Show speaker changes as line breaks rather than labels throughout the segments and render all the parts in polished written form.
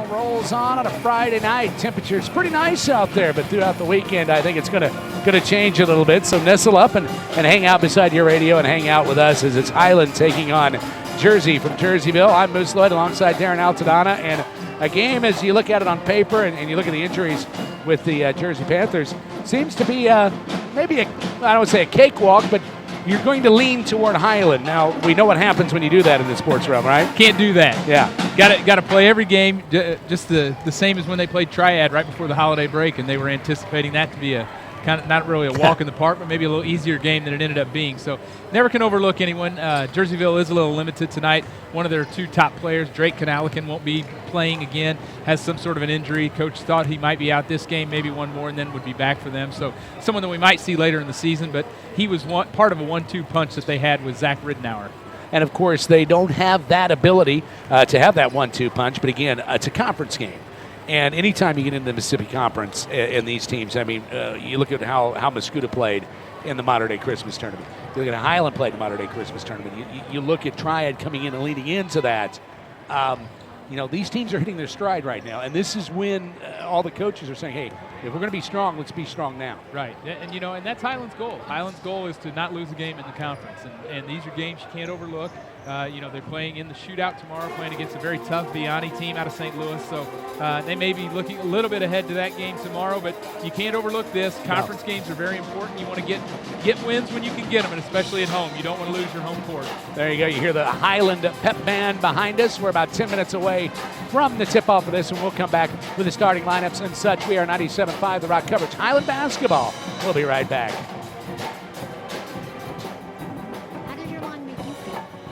rolls on a Friday night. Temperature's pretty nice out there, but throughout the weekend, I think it's gonna change a little bit. So nestle up and hang out beside your radio and hang out with us as it's Highland taking on Jersey from Jerseyville. I'm Moose Lloyd alongside Darren Altadonna, and a game, as you look at it on paper and you look at the injuries with the Jersey Panthers, seems to be maybe I don't want to say a cakewalk, but you're going to lean toward Highland. Now, we know what happens when you do that in the sports realm, right?
Can't do that.
Yeah.
Got to play every game just the same as when they played Triad right before the holiday break, and they were anticipating that to be a kind of not really a walk in the park, but maybe a little easier game than it ended up being. So never can overlook anyone. Jerseyville is a little limited tonight. One of their two top players, Drake Canalican, won't be playing again, has some sort of an injury. Coach thought he might be out this game, maybe one more, and then would be back for them. So someone that we might see later in the season, but he was part of a 1-2 punch that they had with Zach Ridenour.
And, of course, they don't have that ability to have that 1-2 punch, but, again, it's a conference game. And anytime you get into the Mississippi Conference in these teams, I mean, you look at how Mascoutah played in the modern-day Christmas tournament. You look at how Highland played in the modern-day Christmas tournament. You look at Triad coming in and leading into that. These teams are hitting their stride right now. And this is when all the coaches are saying, hey, if we're going to be strong, let's be strong now.
Right. And that's Highland's goal. Highland's goal is to not lose a game in the conference. And these are games you can't overlook. They're playing in the shootout tomorrow, playing against a very tough Vianney team out of St. Louis. So they may be looking a little bit ahead to that game tomorrow, but you can't overlook this. Conference games are very important. You want to get wins when you can get them, and especially at home. You don't want to lose your home court.
There you go. You hear the Highland pep band behind us. We're about 10 minutes away from the tip-off of this, and we'll come back with the starting lineups and such. We are 97.5 The Rock coverage. Highland basketball. We'll be right back.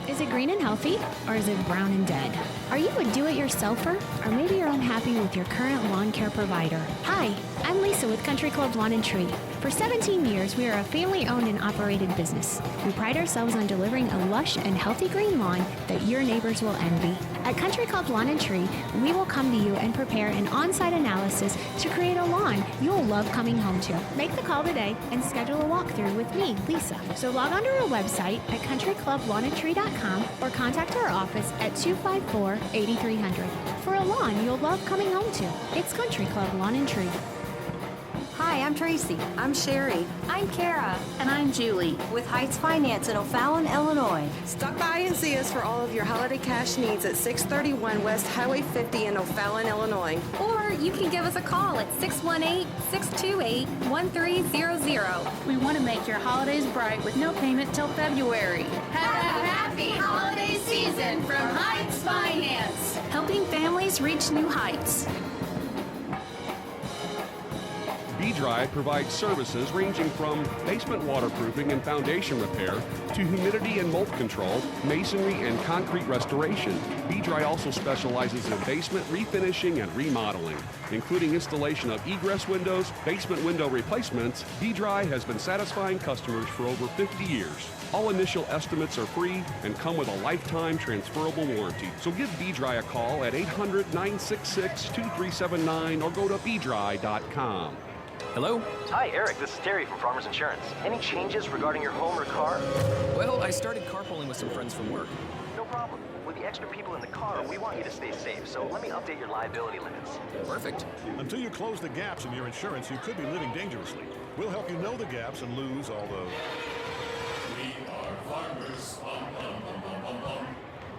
Is it green and healthy, or is it brown and dead? Are you a do-it-yourselfer, or maybe you're unhappy with your current lawn care provider? Hi, I'm Lisa with Country Club Lawn and Tree. For 17 years, we are a family-owned and operated business. We pride ourselves on delivering a lush and healthy green lawn that your neighbors will envy. At Country Club Lawn and Tree, we will come to you and prepare an on-site analysis to create a lawn you'll love coming home to. Make the call today and schedule a walkthrough with me, Lisa. So log on to our website at countryclublawnandtree.com or contact our office at 254-8300 for a lawn you'll love coming home to. It's Country Club Lawn and Tree.
Hi, I'm Tracy.
I'm Sherry.
I'm Kara.
And I'm Julie.
With Heights Finance in O'Fallon, Illinois.
Stop by and see us for all of your holiday cash needs at 631 West Highway 50 in O'Fallon, Illinois.
Or you can give us a call at 618-628-1300.
We want to make your holidays bright with no payment till February.
Have a happy holiday season from Heights Finance.
Helping families reach new heights.
B-Dry provides services ranging from basement waterproofing and foundation repair to humidity and mold control, masonry and concrete restoration. B-Dry also specializes in basement refinishing and remodeling, including installation of egress windows, basement window replacements. B-Dry has been satisfying customers for over 50 years. All initial estimates are free and come with a lifetime transferable warranty. So give B-Dry a call at 800-966-2379 or go to bdry.com.
Hello? Hi, Eric. This is Terry from Farmers Insurance. Any changes regarding your home or car? Well, I started carpooling with some friends from work. No problem. With the extra people in the car, we want you to stay safe, so let me update your liability limits. Perfect.
Until you close the gaps in your insurance, you could be living dangerously. We'll help you know the gaps and lose all those.
We are farmers.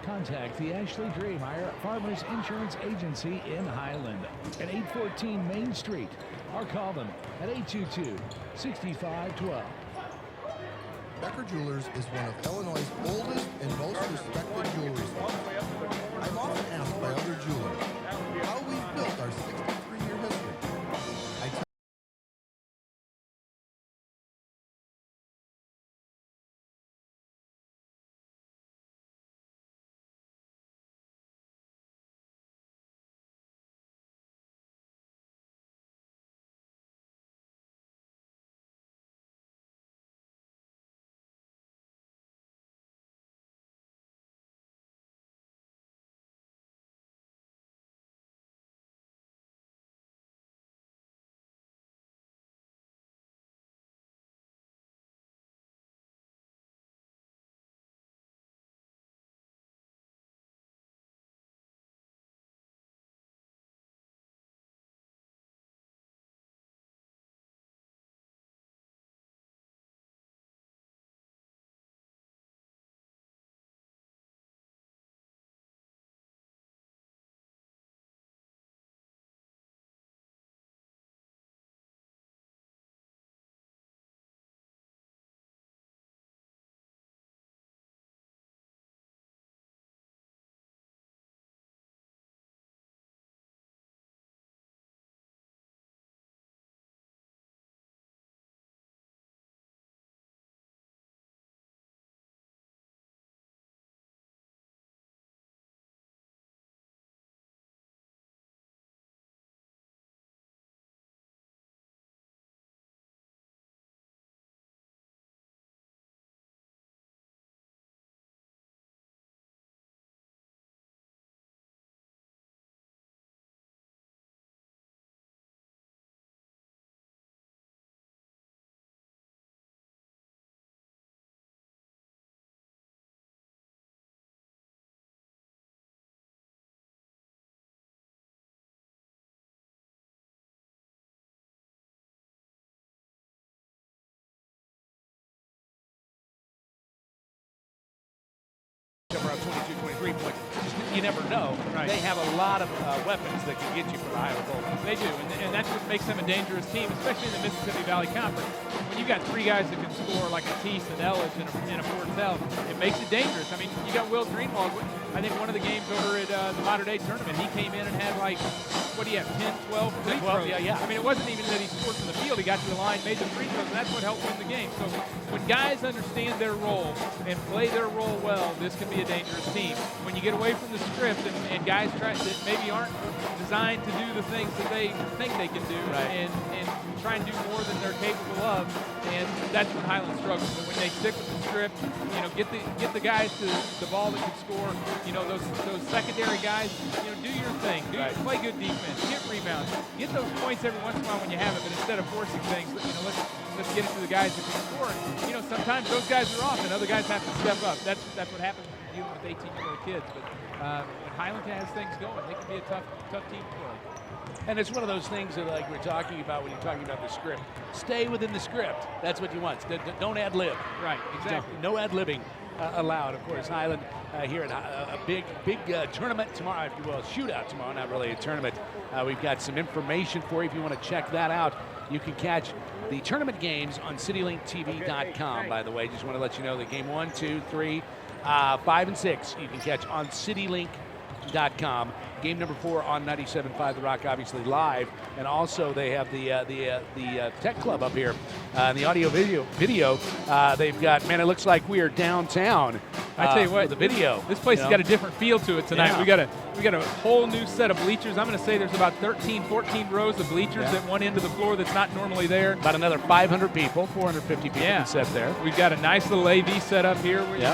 Contact the Ashley Drehmeyer Farmers Insurance Agency in Highland at 814 Main Street or call them at 822-6512.
Becker Jewelers is one of Illinois' oldest and most respected jewelry stores. I'm often asked by other jewelers how we've built our 63-year history.
3-point. You never know.
Right.
They have a lot of weapons that can get you for the Highland Bulldogs.
They do, and that's what makes them a dangerous team, especially in the Mississippi Valley Conference. When you got 3 guys that can score like a Teese and Ellis and a Portell, it makes it dangerous. I mean, you got Will Greenwald. I think one of the games over at the Mater Dei tournament, he came in and had like, what do you have, 10, 12 free throws?
Yeah.
I mean, it wasn't even that he scored from the field. He got to the line, made the free throws, and that's what helped win the game. So when guys understand their role and play their role well, this can be a dangerous team. When you get away from the script and guys that maybe aren't designed to do the things that they think they can do, and try and do more than they're capable of, and that's when Highland struggles. But when they stick with the script, get the guys to the ball that can score. Those secondary guys, do your thing. Play good defense. Get rebounds. Get those points every once in a while when you have it. But instead of forcing things, let's get it to the guys that can score. Sometimes those guys are off, and other guys have to step up. That's what happens when you're dealing with 18-year-old kids. But when Highland has things going, they can be a tough team to play.
And it's one of those things that, like we're talking about when you're talking about the script. Stay within the script. That's what you want. Don't ad-lib.
Right, exactly.
No ad-libbing allowed. Of course, Highland here at a big tournament tomorrow, if you will, shootout tomorrow, not really a tournament. We've got some information for you if you want to check that out. You can catch the tournament games on CityLinkTV.com, by the way. Just want to let you know that game 1, 2, 3, 5, and 6 you can catch on CityLink.com. Game number 4 on 97.5 The Rock, obviously live, and also they have the Tech Club up here, the audio video. They've got, man, it looks like we are downtown.
I tell you what,
the video.
This place has got a different feel to it tonight.
Yeah.
We got a whole new set of bleachers. I'm going to say there's about 13, 14 rows of bleachers at one end of the floor that's not normally there.
About another 500 people, 450 people can sit there.
We've got a nice little AV set up here. We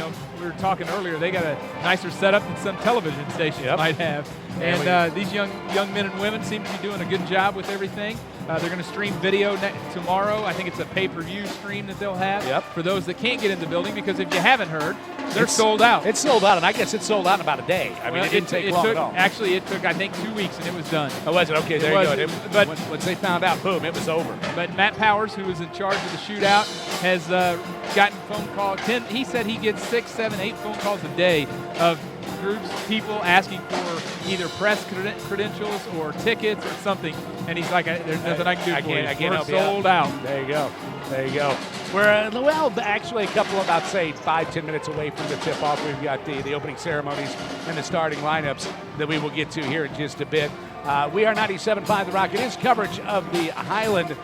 were talking earlier. They got a nicer setup than some television stations might have. And these young men and women seem to be doing a good job with everything. They're going to stream video tomorrow. I think it's a pay-per-view stream that they'll have for those that can't get in the building, because if you haven't heard, they're sold out.
It's sold out, and I guess it's sold out in about a day. I mean, it didn't take long at all.
Actually, it took, I think, 2 weeks, and it was done.
Oh, was it? Okay, there you go. But once they found out, boom, it was over.
But Matt Powers, who is in charge of the shootout, has gotten phone calls. He said he gets 6, 7, 8 phone calls a day of groups, people asking for either press credentials or tickets or something, and he's like, "There's nothing I can do for you. We're sold out."
There you go. We're actually a couple about 5-10 minutes away from the tip-off. We've got the opening ceremonies and the starting lineups that we will get to here in just a bit. We are 97.5 The Rock. It is coverage of the Highland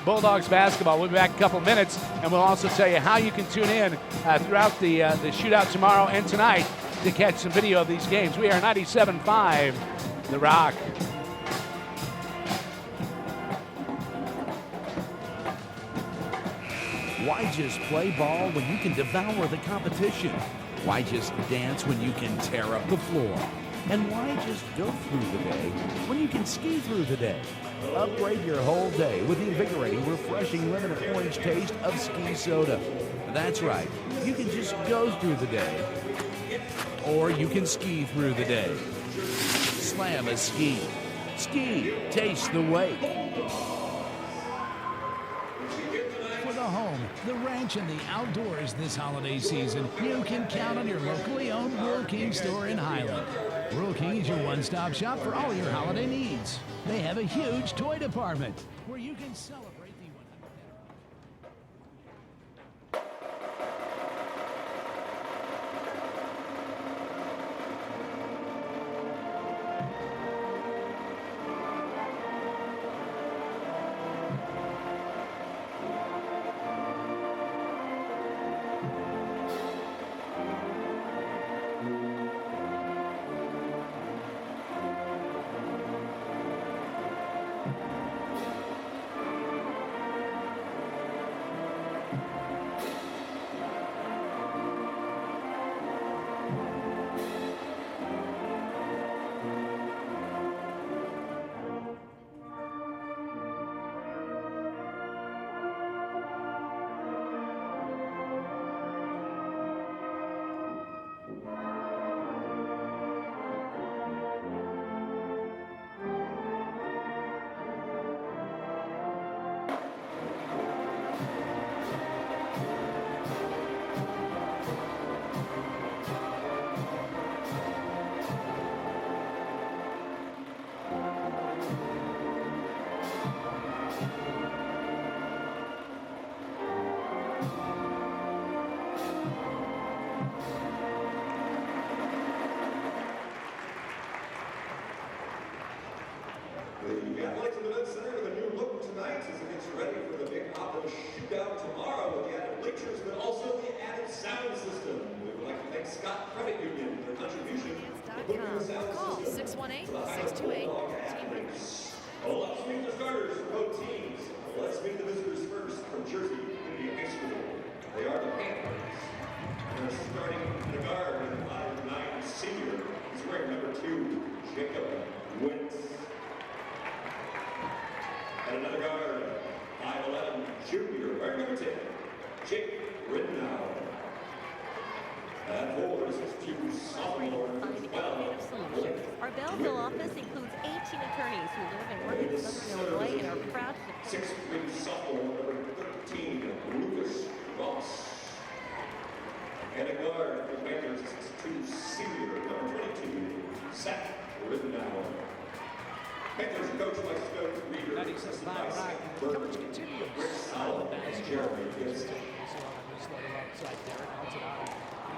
Bulldogs basketball. We'll be back in a couple minutes, and we'll also tell you how you can tune in throughout the shootout tomorrow and tonight to catch some video of these games. We are 97.5 The Rock.
Why just play ball when you can devour the competition? Why just dance when you can tear up the floor? And why just go through the day when you can ski through the day? Upgrade your whole day with the invigorating, refreshing lemon and orange taste of Ski Soda. That's right, you can just go through the day, or you can ski through the day. Slam a ski. Ski, taste the wake. For the home, the ranch, and the outdoors this holiday season, you can count on your locally owned Rural King store in Highland. Rural King is your one-stop shop for all your holiday needs. They have a huge toy department where you can celebrate the 100th.
out tomorrow with the added bleachers, but also the added sound system. We would like to thank Scott Credit Union for their contribution to putting in the sound system.
618-628-team.
Let's meet the starters for both teams. Let's meet the visitors first from Jersey Community High School. They are the Panthers. They're starting in the guard with a 5'9" senior. He's wearing number 2, Jacob Witt. And another guard, 5'11" junior, wearing number 10, Jake Rittenau. And forward is 2 sophomore as well.
Our Belleville office includes 18 attorneys who live and work in Southern Illinois and are proud to
6'3" sophomore, number 13, Lucas Ross. And a guard for the Panthers, 6'2" senior, number 22, Zach Rittenau. Panthers are coached by Stokes Reader, assisted by Zach Burke, Rick Sowell, and Jeremy Gibson.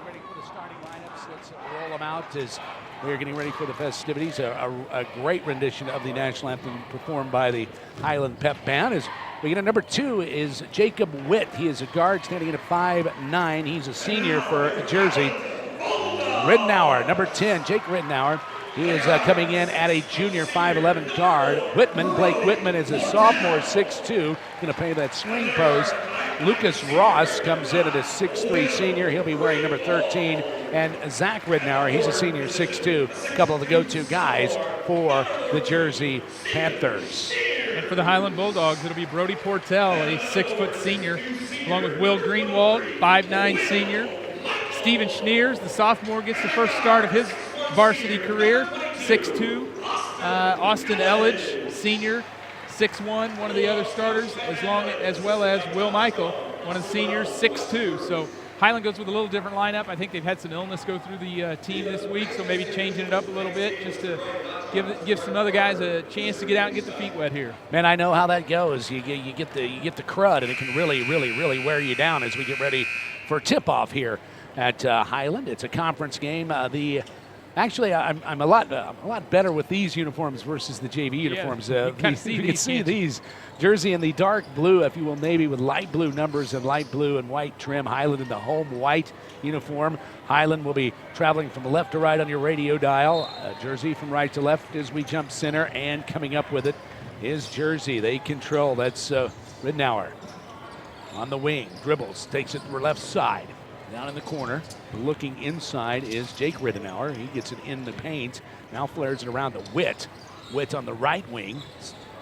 Ready for the starting lineups. Let's roll them out as we're getting ready for the festivities. A great rendition of the national anthem performed by the Highland Pep Band. As we get a number 2 is Jacob Witt. He is a guard standing at a 5'9". He's a senior for Jersey. Rittenauer, number 10, Jake Rittenauer. He is coming in at a junior 5'11" guard. Blake Whitman is a sophomore 6'2", going to play that swing post. Lucas Ross comes in at a 6'3" senior. He'll be wearing number 13. And Zach Rittenauer, he's a senior 6'2", a couple of the go-to guys for the Jersey Panthers.
And for the Highland Bulldogs, it'll be Brody Portell, a 6-foot senior, along with Will Greenwald, 5'9" senior. Steven Schneers, the sophomore, gets the first start of his varsity career, 6'2". Austin Elledge, senior, 6'1", one of the other starters, as well as Will Michael, one of the seniors, 6'2". So Highland goes with a little different lineup. I think they've had some illness go through the team this week, so maybe changing it up a little bit just to give some other guys a chance to get out and get their feet wet here.
Man, I know how that goes. You get the crud, and it can really wear you down as we get ready for tip-off here at Highland. It's a conference game. Actually, I'm a lot better with these uniforms versus the JV uniforms.
You can
see these. Jersey in the dark blue, if you will, navy with light blue numbers and light blue and white trim. Highland in the home white uniform. Highland will be traveling from left to right on your radio dial. Jersey from right to left as we jump center, and coming up with it is Jersey. They control. That's Rittenauer on the wing. Dribbles, takes it to the left side. Down in the corner, looking inside is Jake Rittenauer. He gets it in the paint. Now flares it around to Witt. Witt on the right wing.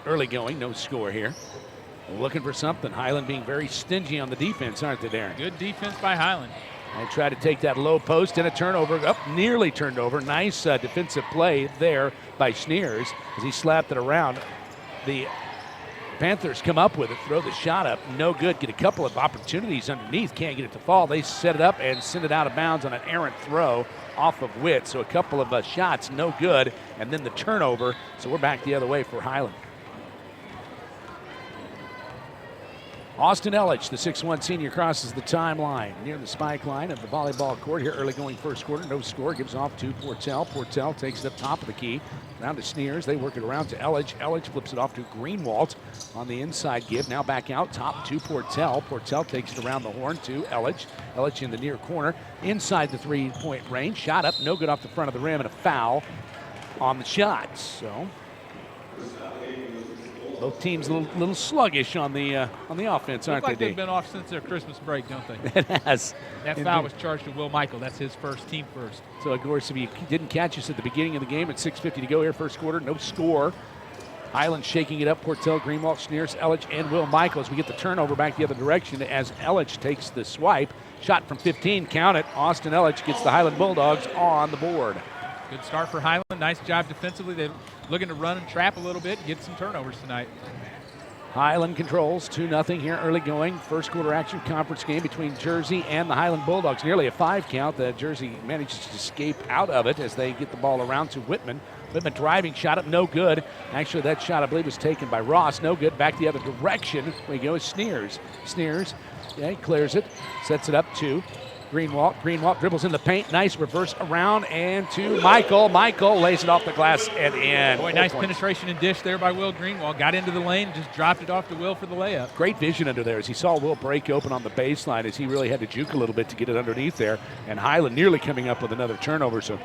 Early going, no score here. Looking for something. Highland being very stingy on the defense, aren't they, Darren?
Good defense by Highland.
They try to take that low post and a turnover. Nearly turned over. Nice defensive play there by Schneers as he slapped it around. The Panthers come up with it, throw the shot up, no good. Get a couple of opportunities underneath, can't get it to fall. They set it up and send it out of bounds on an errant throw off of Witt. So a couple of shots, no good, and then the turnover. So we're back the other way for Highland. Austin Elledge, the 6'1" senior, crosses the timeline near the spike line of the volleyball court here. Early going first quarter, no score. Gives off to Portell. Portell takes it up top of the key. Down to Schneers. They work it around to Elledge. Elledge flips it off to Greenwald on the inside give. Now back out top to Portell. Portell takes it around the horn to Elledge. Elledge in the near corner. Inside the three-point range. Shot up, no good off the front of the rim, and a foul on the shot. So both teams a little sluggish on the offense, aren't
like
they?
They've been off since their Christmas break, don't they?
It has.
That foul was charged to Will Michael. That's his first, team first.
So, of course, if you didn't catch us at the beginning of the game at 6:50 to go here, first quarter, no score. Highland shaking it up. Portell, Greenwald, Schneers, Elledge, and Will Michael as we get the turnover back the other direction as Elledge takes the swipe. Shot from 15, count it. Austin Elledge gets the Highland Bulldogs on the board.
Good start for Highland. Nice job defensively. They're looking to run and trap a little bit and get some turnovers tonight.
Highland controls 2-0 here early going. First quarter action conference game between Jersey and the Highland Bulldogs. Nearly a 5 count. The Jersey manages to escape out of it as they get the ball around to Whitman. Whitman driving, shot up, no good. Actually, that shot, I believe, was taken by Ross. No good. Back the other direction. We go with Schneers. Schneers, yeah, he clears it. Sets it up to Greenwald dribbles in the paint. Nice reverse around and to Michael. Michael lays it off the glass and in.
Boy, nice penetration and dish there by Will Greenwald. Got into the lane, just dropped it off to Will for the layup.
Great vision under there as he saw Will break open on the baseline as he really had to juke a little bit to get it underneath there. And Highland nearly coming up with another turnover. So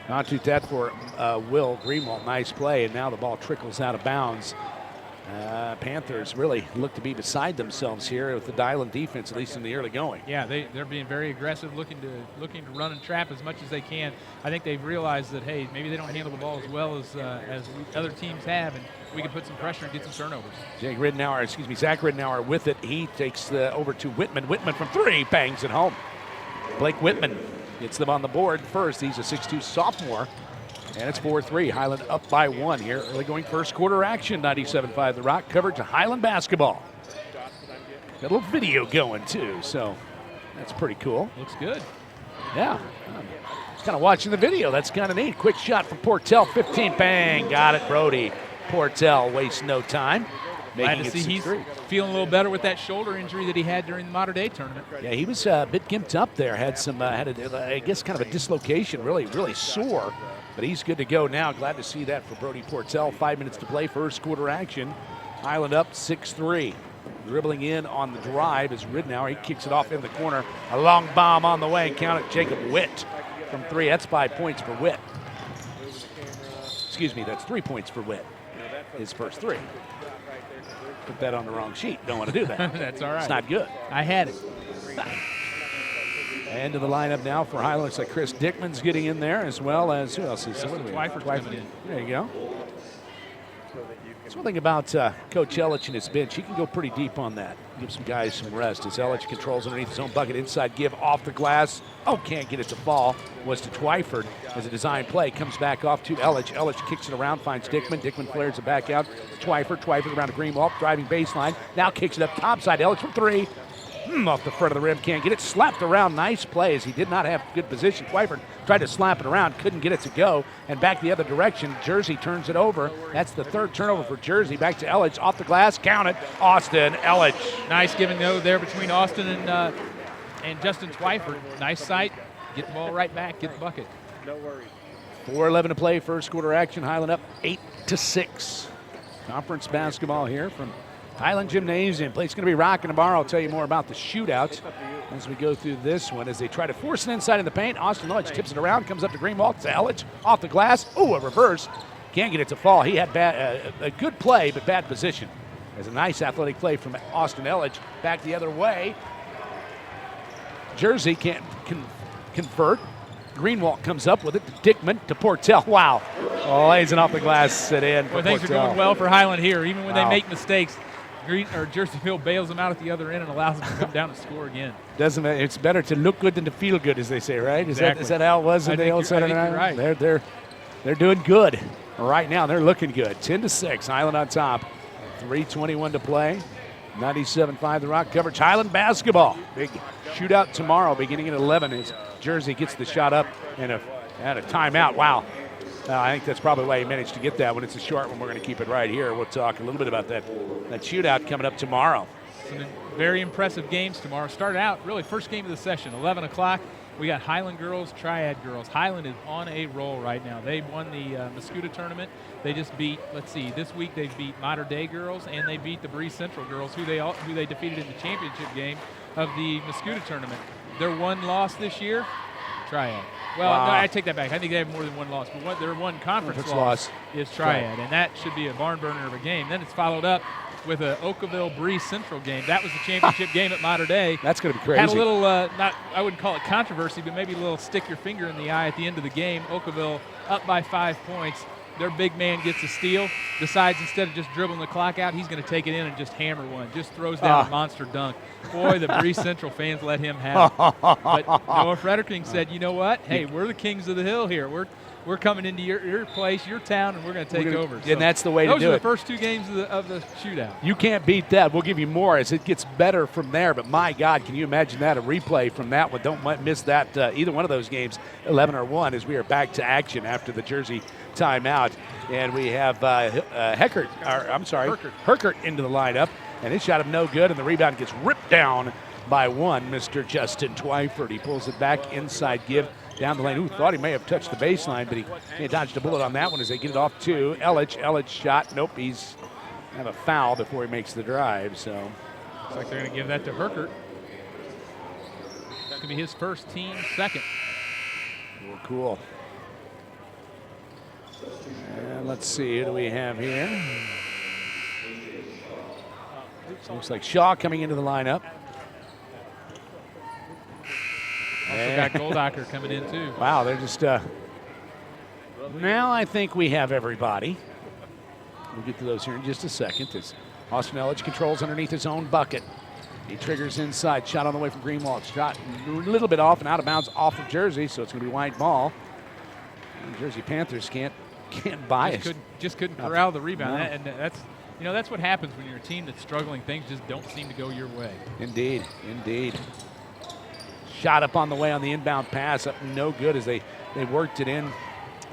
not too bad for Will Greenwald. Nice play. And now the ball trickles out of bounds. Panthers really look to be beside themselves here with the Dylan defense, at least in the early going.
Yeah, they're being very aggressive, looking to run and trap as much as they can. I think they've realized that, hey, maybe they don't handle the ball as well as other teams have, and we can put some pressure and get some turnovers.
Zach Ridenour with it. He takes over to Whitman. Whitman from three, bangs it home. Blake Whitman gets them on the board first. He's a 6'2 sophomore. And it's 4-3. Highland up by 1 here. Early going first quarter action. 97.5 The Rock. Coverage of Highland basketball. Got a little video going too, so that's pretty cool.
Looks good.
Yeah. Kind of watching the video. That's kind of neat. Quick shot from Portell. 15. Bang. Got it, Brody. Portell wastes no time.
Glad to see he's feeling a little better with that shoulder injury that he had during the Mater Dei tournament.
Yeah, he was a bit gimped up there. Had I guess kind of a dislocation. Really sore. But he's good to go now. Glad to see that for Brody Portell. 5 minutes to play, first quarter action. Highland up 6-3. Dribbling in on the drive is Ridenour. He kicks it off in the corner. A long bomb on the way. Count it, Jacob Witt from 3. That's 5 points for Witt. Excuse me, that's 3 points for Witt. His first 3. Put that on the wrong sheet. Don't want to do that.
That's all right.
It's not good.
I had it.
Into the lineup now for Highland. Looks like Chris Dickman's getting in there, as well as, who else is there?
Twyford's coming in.
There you go. That's one thing about Coach Ellich and his bench. He can go pretty deep on that. Give some guys some rest. As Ellich controls underneath his own bucket. Inside give off the glass. Oh, can't get it to fall. Was to Twyford as a design play. Comes back off to Ellich. Ellich kicks it around, finds Dickman. Dickman flares it back out. Twyford around to Greenwald. Driving baseline. Now kicks it up topside. Ellich from 3. Off the front of the rim, can't get it. Slapped around, nice play as he did not have good position. Twyford tried to slap it around, couldn't get it to go, and back the other direction. Jersey turns it over. That's the 3rd turnover for Jersey. Back to Ellich, off the glass, count it. Austin Ellich.
Nice give and go there between Austin and Justin Twyford. Nice sight. Get the ball right back, get the bucket.
No worries. 4:11 to play, first quarter action. Highland up 8-6. Conference basketball here from Highland Gymnasium. Place going to be rocking tomorrow. I'll tell you more about the shootout as we go through this one. As they try to force it inside in the paint, Austin Ellich tips it around, comes up to Greenwald. To Ellich off the glass. Ooh, a reverse. Can't get it to fall. He had a good play, but bad position. There's a nice athletic play from Austin Ellich. Back the other way. Jersey can't convert. Greenwald comes up with it to Dickman to Portell. Wow. Oh, lays it off the glass. Sit in.
Well, things are going well for Highland here. Even when they make mistakes, Jerseyville bails them out at the other end and allows them to come down and score again.
Doesn't matter. It's better to look good than to feel good, as they say, right?
Exactly.
Is that how it was in the old Saturday night?
Right.
They're doing good right now. They're looking good. 10-6. Highland on top. 3:21 to play. 97.5 The Rock coverage. Highland basketball. Big shootout tomorrow, beginning at 11. As Jersey gets the shot up and a timeout. Wow. I think that's probably why he managed to get that one. It's a short one. We're going to keep it right here. We'll talk a little bit about that shootout coming up tomorrow.
Some very impressive games tomorrow. Started out, really, first game of the session, 11 o'clock. We got Highland girls, Triad girls. Highland is on a roll right now. They won the Mascoutah tournament. They just beat, this week they beat Mater Dei girls, and they beat the Breeze Central girls, who they defeated in the championship game of the Mascoutah tournament. Their one loss this year, Triad. Well, no, I take that back. I think they have more than one loss, but their one conference loss is Triad, and that should be a barn burner of a game. Then it's followed up with a Oakville Breeze Central game. That was the championship game at Mater Dei.
That's going to be crazy.
Had a little, I wouldn't call it controversy, but maybe a little stick your finger in the eye at the end of the game. Oakville up by 5 points. Their big man gets a steal, decides instead of just dribbling the clock out, he's going to take it in and just hammer one. Just throws down a monster dunk. Boy, the Breeze Central fans let him have it. But Noah Frederking said, you know what? Hey, we're the kings of the hill here. We're coming into your place, your town, and we're going to take over.
And that's the way to do it.
Those are the first 2 games of the shootout.
You can't beat that. We'll give you more as it gets better from there. But, my God, can you imagine that? A replay from that one. Don't miss that, either one of those games, 11 or 1, as we are back to action after the Jersey timeout. And we have Herkert into the lineup. And his shot of no good, and the rebound gets ripped down by one, Mr. Justin Twyford. He pulls it back, inside give, down the lane. Ooh, thought he may have touched the baseline, but he dodged a bullet on that one as they get it off to Ellich. Ellich shot. Nope, he's have a foul before he makes the drive. So
looks like they're going to give that to Herkert. That could be his first, team second.
Well, cool. And let's see, who do we have here? Looks like Shaw coming into the lineup.
Also got Goldacher coming in too.
Wow, they're just now I think we have everybody. We'll get to those here in just a second as Austin Ellich controls underneath his own bucket. He triggers inside, shot on the way from Greenwald. Shot a little bit off and out of bounds off of Jersey, so it's going to be wide ball. And Jersey Panthers can't buy it.
Just couldn't corral the rebound. No. And that's what happens when you're a team that's struggling. Things just don't seem to go your way.
Indeed, indeed. Shot up on the way on the inbound pass, up no good as they worked it in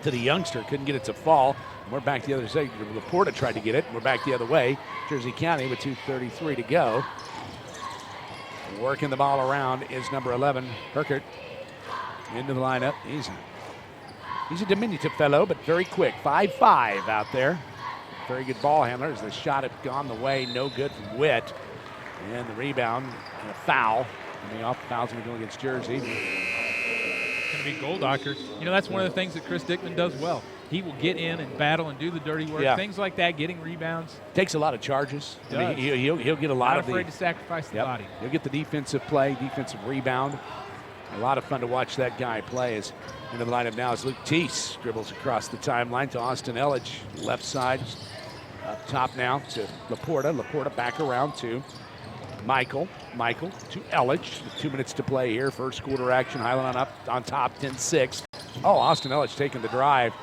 to the youngster. Couldn't get it to fall. And we're back the other side. Laporta tried to get it. We're back the other way. Jersey County with 2:33 to go. Working the ball around is number 11, Herkert. Into the lineup. He's a diminutive fellow, but very quick. 5'5" out there. Very good ball handler as the shot had gone the way. No good from Witt. And the rebound and a foul. And the off foul's going to go against Jersey.
It's going to be Goldacher. That's one of the things that Chris Dickman does well. He will get in and battle and do the dirty work.
Yeah.
Things like that, getting rebounds.
Takes a lot of charges. I mean, he'll get a lot
Not
of
afraid to sacrifice the body.
He'll get the defensive play, defensive rebound. A lot of fun to watch that guy play. As into the lineup now is Luke Teese. Dribbles across the timeline to Austin Ellich. Left side. Up top now to Laporta. Laporta back around to Michael to Ellich. 2 minutes to play here. First quarter action. Highland on top, 10-6. Oh, Austin Ellich taking the drive.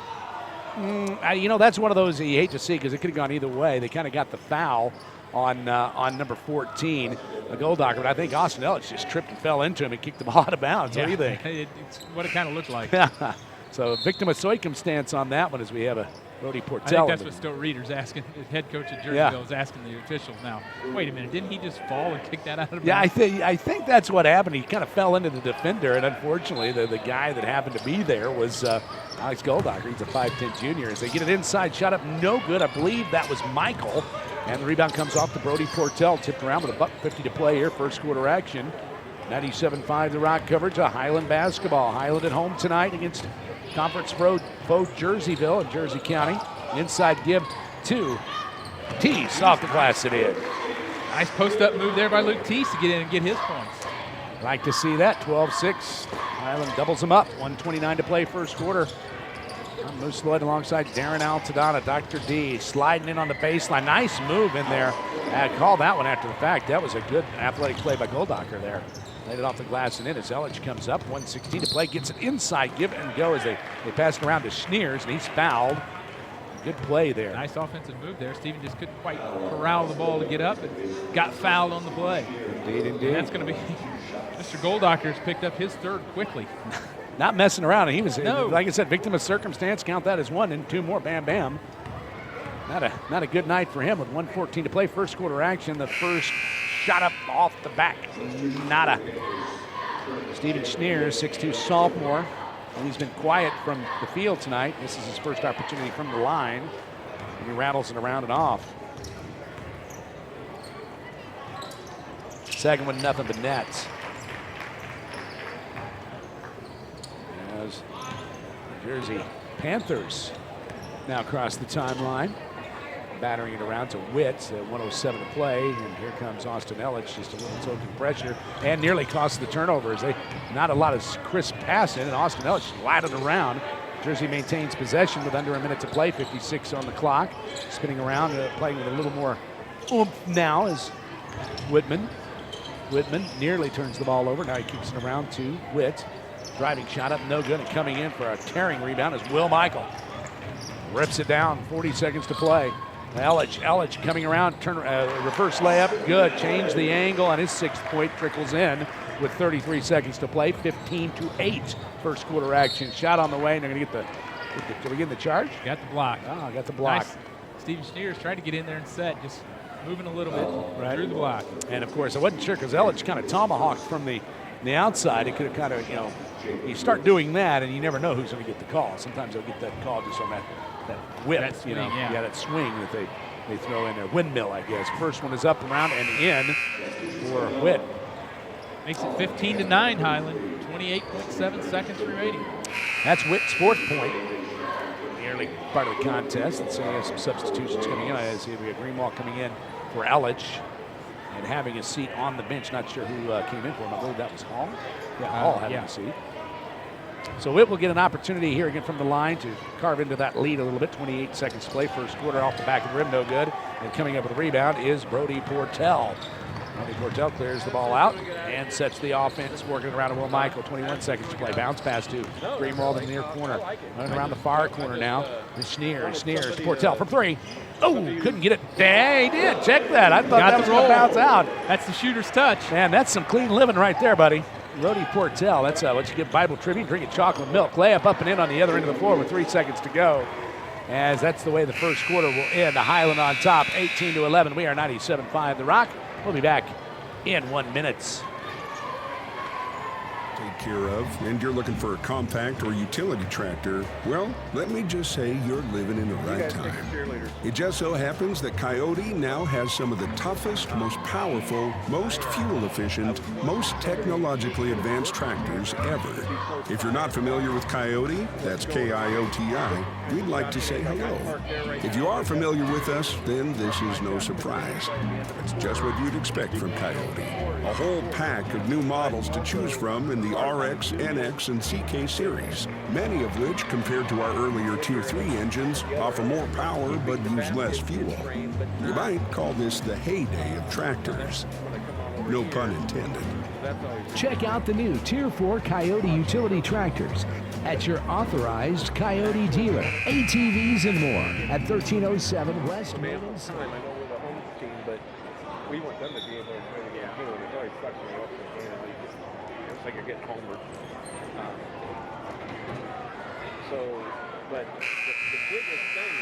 That's one of those that you hate to see because it could have gone either way. They kind of got the foul on number 14, Goldacher, but I think Austin Ellich just tripped and fell into him and kicked the ball out of bounds. What do you think?
It's what it kind of looked like.
So victim of circumstance on that one as we have a Brody Portell.
I think that's what Stowe Reeder's asking. The head coach at Jerseyville is asking the officials now. Wait a minute, didn't he just fall and kick that out of bounds?
Yeah, I think that's what happened. He kind of fell into the defender, and unfortunately, the guy that happened to be there was Alex Goldacher. He's a 5'10" junior. As they get it inside, shot up, no good. I believe that was Michael, and the rebound comes off to Brody Portell. Tipped around with $1:50 to play here. First quarter action. 97.5 the Rock coverage of Highland basketball. Highland at home tonight against conference foe Jerseyville and Jersey County. Inside give to Teese off the glass it in.
Nice post-up move there by Luke Teese to get in and get his points.
Like to see that. 12-6. Highland doubles them up. 1:29 to play first quarter. Moose Lloyd alongside Darren Altadonna. Dr. D sliding in on the baseline. Nice move in there. Call that one after the fact. That was a good athletic play by Goldacher there. Laid it off the glass and in as Ellich comes up. 1:16 to play. Gets it inside. Give it and go as they pass it around to Schneers, and he's fouled. Good play there.
Nice offensive move there. Steven just couldn't quite corral the ball to get up and got fouled on the play.
Indeed.
And that's going to be Mr. Goldacher's picked up his third quickly.
Not messing around. He was, like I said, victim of circumstance. Count that as one and two more. Bam, bam. Not a good night for him with 1:14 to play. First quarter action. The first shot up off the back. Nada. Steven Schneers, 6'2" sophomore. He's been quiet from the field tonight. This is his first opportunity from the line. And he rattles it around and off. Second one, nothing but nets. As Jersey Panthers now across the timeline. Battering it around to Witt, 1:07 to play, and here comes Austin Ellich, just a little token pressure, and nearly cost the turnovers. Not a lot of crisp passing, and Austin Ellich slided around. Jersey maintains possession with under a minute to play, 56 on the clock. Spinning around, playing with a little more oomph now is Whitman. Whitman nearly turns the ball over. Now he kicks it around to Witt. Driving shot up, no good, and coming in for a tearing rebound is Will Michael. Rips it down, 40 seconds to play. Ellich coming around, reverse layup, good. Change the angle, and his 6th point trickles in with 33 seconds to play. 15-8 first quarter action. Shot on the way, and they're going to get did we get the charge?
Got the block.
Oh, got the block.
Nice. Steven Schneers tried to get in there and set, just moving a little bit through the block.
And, of course, I wasn't sure because Elledge kind of tomahawked from the outside. It could have kind of, you start doing that and you never know who's going to get the call. Sometimes they'll get that call just on that whip,
that swing,
that swing that they throw in there. Windmill, I guess. First one is up, around, and in for Witt.
Makes it 15-9, Highland. 28.7 seconds remaining.
That's Witt's fourth point. Nearly part of the contest. Let's see, we have some substitutions coming in. I see we have Greenwald coming in for Elledge and having a seat on the bench. Not sure who came in for him. I believe that was Hall. Yeah, Hall having a seat. So Witt will get an opportunity here again from the line to carve into that lead a little bit. 28 seconds to play. First quarter off the back of the rim, no good. And coming up with a rebound is Brody Portell. Brody Portell clears the ball out and sets the offense, working around to Will Michael. 21 seconds to play. Bounce pass to Greenwald in the near corner. Running around the far corner now. Schneers to Portell for three. Oh, couldn't get it. Yeah, he did. Check that. I thought that was going to bounce out.
That's the shooter's touch.
Man, that's some clean living right there, buddy. Brody Portell, that's what you give Bible Tribune, drinking chocolate milk. Layup up and in on the other end of the floor with 3 seconds to go. As that's the way the first quarter will end. The Highland on top, 18-11. We are 97.5 The Rock. We'll be back in 1 minute.
Take care of, and you're looking for a compact or utility tractor, well, let me just say you're living in the right time. It just so happens that Coyote now has some of the toughest, most powerful, most fuel-efficient, most technologically advanced tractors ever. If you're not familiar with Coyote, that's K-I-O-T-I, we'd like to say hello. If you are familiar with us, then this is no surprise. It's just what you'd expect from Coyote. A whole pack of new models to choose from in the RX, NX, and CK series, many of which, compared to our earlier Tier 3 engines, offer more power but use less fuel. You might call this the heyday of tractors. No pun intended.
Check out the new Tier 4 Coyote utility tractors at your authorized Coyote dealer. ATVs and more at 1307 West Main.
I know we're the home team, but we want them to be able to play the game too, and it always sucks when you open the game. It's like you're getting homered. But the biggest thing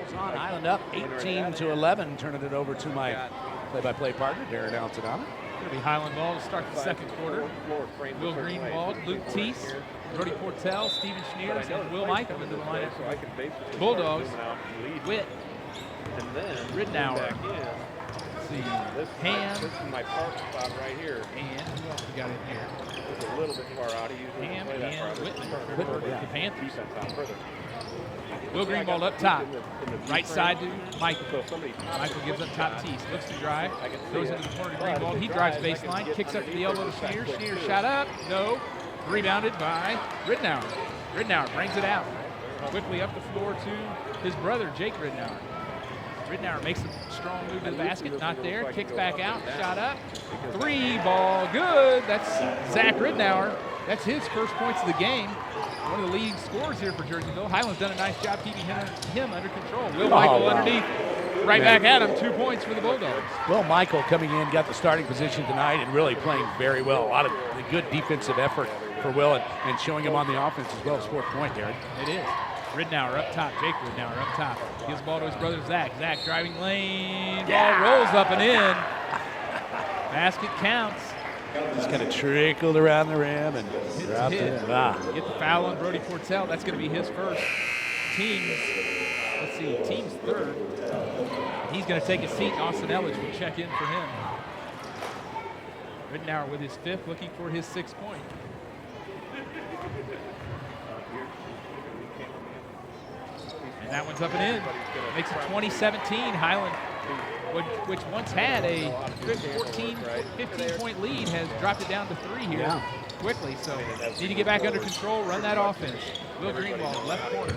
is,
on Island up 18-11, turning it over to my play-by-play partner, Darren Altadonna.
Going to be Highland ball to start the second quarter. Will Greenwald, Luke Teese, Brody Portell, Steven Schneers, and Will Michael into the lineup for Bulldogs. Witt, Ridnour, Ham.
This is my park spot right here.
And who else we got in here?
It's a little bit far out.
Ham and Whitman for the Panthers.
Further.
Will Greenwald up top. Right side to Michael. Michael gives up top Teese. Looks to drive. Goes into the corner to Greenwald. He drives baseline. Kicks up to the elbow to Schneers. Schneers shot up. No. Rebounded by Ridnour. Ridnour brings it out. Quickly up the floor to his brother, Jake Ridnour. Ridnour makes a strong move to the basket. Not there. Kicks back out. Shot up. 3 ball. Good. That's Zach Ridnour. That's his first points of the game. One of the leading scorers here for Jerseyville. Highland's done a nice job keeping him under control. Will Michael underneath. Right back at him. 2 points for the Bulldogs.
Will Michael coming in, got the starting position tonight and really playing very well. A lot of good defensive effort for Will and showing him on the offense as well as 4th point, Darren.
It is. Ridnour up top. Jake Ridnour up top. Gives the ball to his brother Zach. Zach driving lane. Ball rolls up and in. Basket counts.
Just kind of trickled around the rim and dropped it.
Get the foul on Brody Portell. That's going to be his first. Team's 3rd. He's going to take a seat. Austin Elledge will check in for him. Ridnour with his 5th, looking for his 6th point. And that one's up and in. Makes it 20-17. Highland, which once had a good 15-point lead, has dropped it down to 3 here quickly. So need to get back under control, run that offense. Will Greenwald, left corner.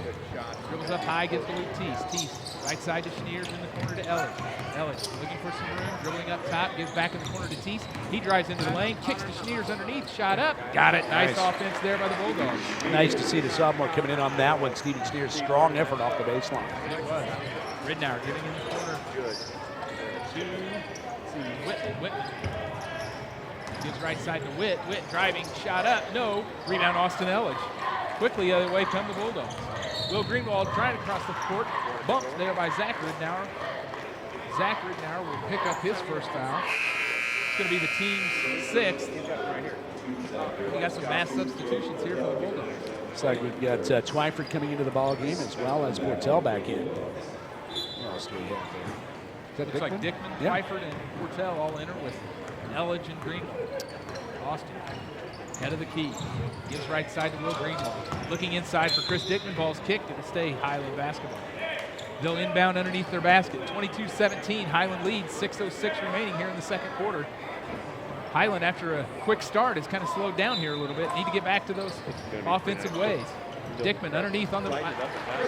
Dribbles up high, gives to Luke Teese. Teese, right side to Schneers, in the corner to Elledge. Elledge looking for some room, dribbling up top, gives back in the corner to Teese. He drives into the lane, kicks to Schneers underneath, shot up.
Got it.
Nice offense there by the Bulldogs.
Nice to see the sophomore coming in on that one. Steven Schneers, strong effort off the baseline.
It was. Ridnour getting in the corner. Good. To Whitman. Gives right side to Witt. Witt driving, shot up. No. Rebound Austin Elledge. Quickly the other way come the Bulldogs. Will Greenwald trying to cross the court. Bumped there by Zach Ridnour. Zach Ridnour will pick up his first foul. It's going to be the team's 6th. We got some mass substitutions here for the Bulldogs.
Looks like we've got Twyford coming into the ball game as well as Portell back in. What else do we have there?
Looks like Dickman, Twyford, and Portell all enter with Elledge and Greenwald. Austin, head of the key. Gives right side to Will Greenwald. Looking inside for Chris Dickman. Ball's kicked. It'll stay Highland basketball. They'll inbound underneath their basket. 22-17. Highland leads. 6:06 remaining here in the second quarter. Highland, after a quick start, has kind of slowed down here a little bit. Need to get back to those offensive ways. Dickman underneath on the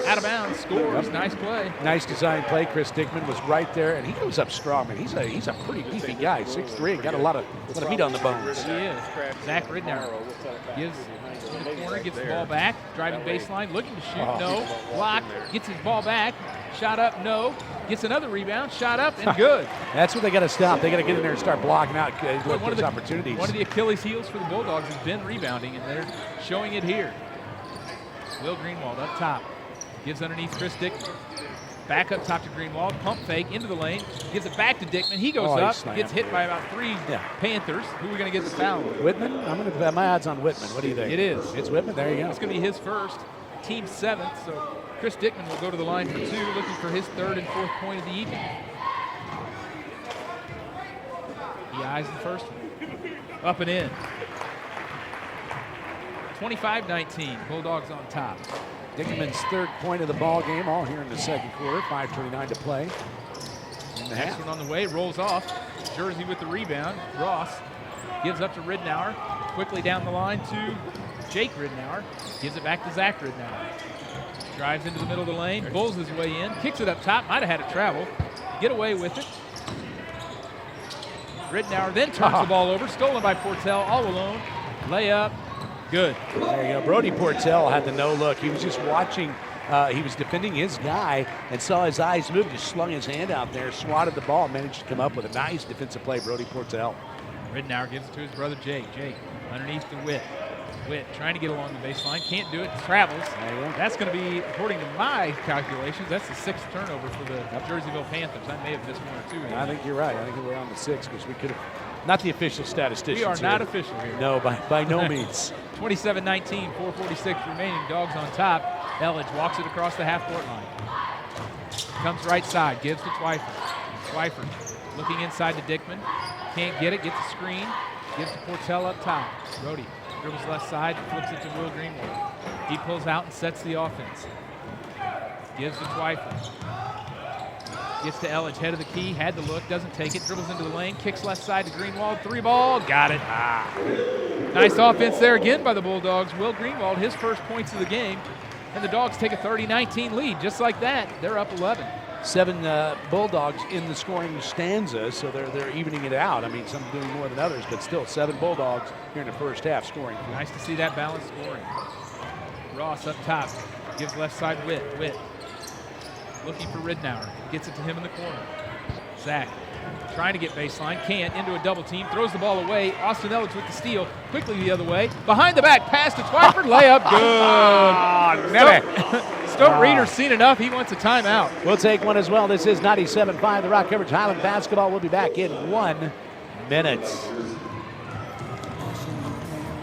out of bounds, scores. Nice play.
Nice design play. Chris Dickman was right there, and he goes up strong. Man, he's a pretty beefy guy, 6'3", got a lot of meat on the bones.
He is. Zach Ridnour gives in the corner, gets the ball back, driving baseline, looking to shoot, no, blocked, gets his ball back, shot up, no, gets another rebound, shot up, and good.
That's what they got to stop. They got to get in there and start blocking out those opportunities.
One of the Achilles heels for the Bulldogs has been rebounding, and they're showing it here. Will Greenwald up top, gives underneath Chris Dickman. Back up top to Greenwald, pump fake into the lane, gives it back to Dickman. He goes up, gets hit by about 3 Panthers. Who are we going to get the foul on?
Whitman? I'm going to bet my odds on Whitman. What do you think?
It is.
It's Whitman. There you go.
It's going to be his first, team 7th. So Chris Dickman will go to the line for 2, looking for his 3rd and 4th point of the evening. He eyes the first one. Up and in. 25-19, Bulldogs on top.
Dickman's 3rd point of the ball game, all here in the second quarter. 5:29 to play.
Next one on the way, rolls off. Jersey with the rebound. Ross gives up to Ridnour. Quickly down the line to Jake Ridnour. Gives it back to Zach Ridnour. Drives into the middle of the lane, bulls his way in, kicks it up top, might have had it travel. Get away with it. Ridnour then turns the ball over, stolen by Portell all alone. Layup. Good.
There you go. Brody Portell had the no look. He was just watching. He was defending his guy and saw his eyes move. Just slung his hand out there, swatted the ball, managed to come up with a nice defensive play. Brody Portell.
Ridnour gives it to his brother Jake. Jake underneath to Witt. Witt trying to get along the baseline. Can't do it. Travels. That's going to be, according to my calculations, that's the 6th turnover for the Jerseyville Panthers. I may have missed 1 or 2.
I think you're right. I think we're on the 6 because we could have. Not the official statisticians.
We are not official here.
No, by no means.
27-19, 4:46 remaining. Dogs on top. Elledge walks it across the half-court line. Comes right side, gives to Twyford. Twyford looking inside to Dickman. Can't get it, gets a screen. Gives to Portell up top. Brody dribbles left side, flips it to Will Greenwald. He pulls out and sets the offense. Gives to Twyford. Gets to Elledge, head of the key, had the look, doesn't take it, dribbles into the lane, kicks left side to Greenwald, 3 ball, got it. Nice offense there again by the Bulldogs. Will Greenwald, his first points of the game, and the Dogs take a 30-19 lead. Just like that, they're up 11.
7 Bulldogs in the scoring stanza, so they're evening it out. I mean, some doing more than others, but still 7 Bulldogs here in the first half scoring.
Nice to see that balanced scoring. Ross up top, gives left side Witt. Looking for Ridnour, gets it to him in the corner. Zach trying to get baseline, can't, into a double team, throws the ball away. Austin Elledge with the steal, quickly the other way. Behind the back, pass to Twyford, layup, good. Stoke Reeder's seen enough, he wants a timeout.
We'll take one as well. This is 97.5, the Rock Coverage Highland Basketball. We'll be back in 1 minute.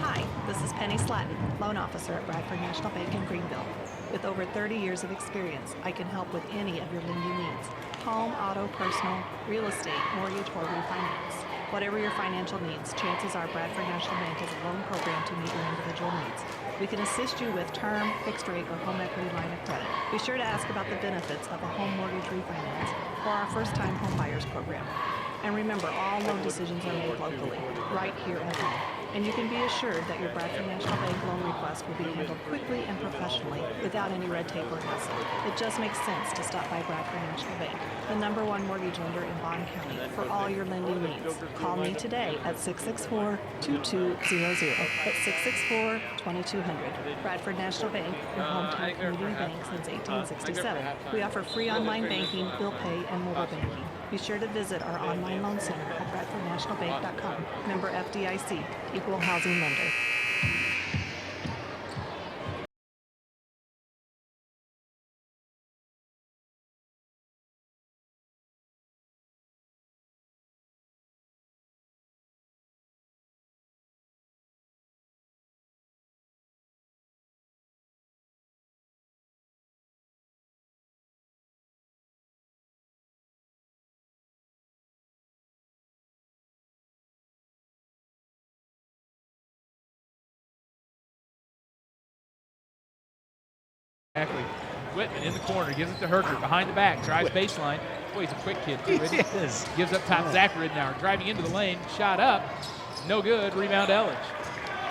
Hi, this is Penny Slatton, loan officer at Bradford National Bank in Greenville. With over 30 years of experience, I can help with any of your lending needs. Home, auto, personal, real estate, mortgage, or refinance. Whatever your financial needs, chances are Bradford National Bank has a loan program to meet your individual needs. We can assist you with term, fixed rate, or home equity line of credit. Be sure to ask about the benefits of a home mortgage refinance or our first-time home buyers program. And remember, all loan decisions are made locally, right here at home. And you can be assured that your Bradford National Bank loan request will be handled quickly and professionally without any red tape or hassle. It just makes sense to stop by Bradford National Bank, the #1 mortgage lender in Bond County, for all your lending needs. Call me today at 664-2200. That's 664-2200. Bradford National Bank, your hometown community bank since 1867. We offer free online banking, bill pay, and mobile banking. Be sure to visit our online loan center at BradfordNationalBank.com. Member FDIC, Equal Housing Lender.
Whitman in the corner, gives it to Herker, behind the back, drives baseline. Boy, he's a quick kid, too, isn't he?
Yes.
Gives up top, Zach Ridnour, driving into the lane, shot up, no good, rebound Elledge.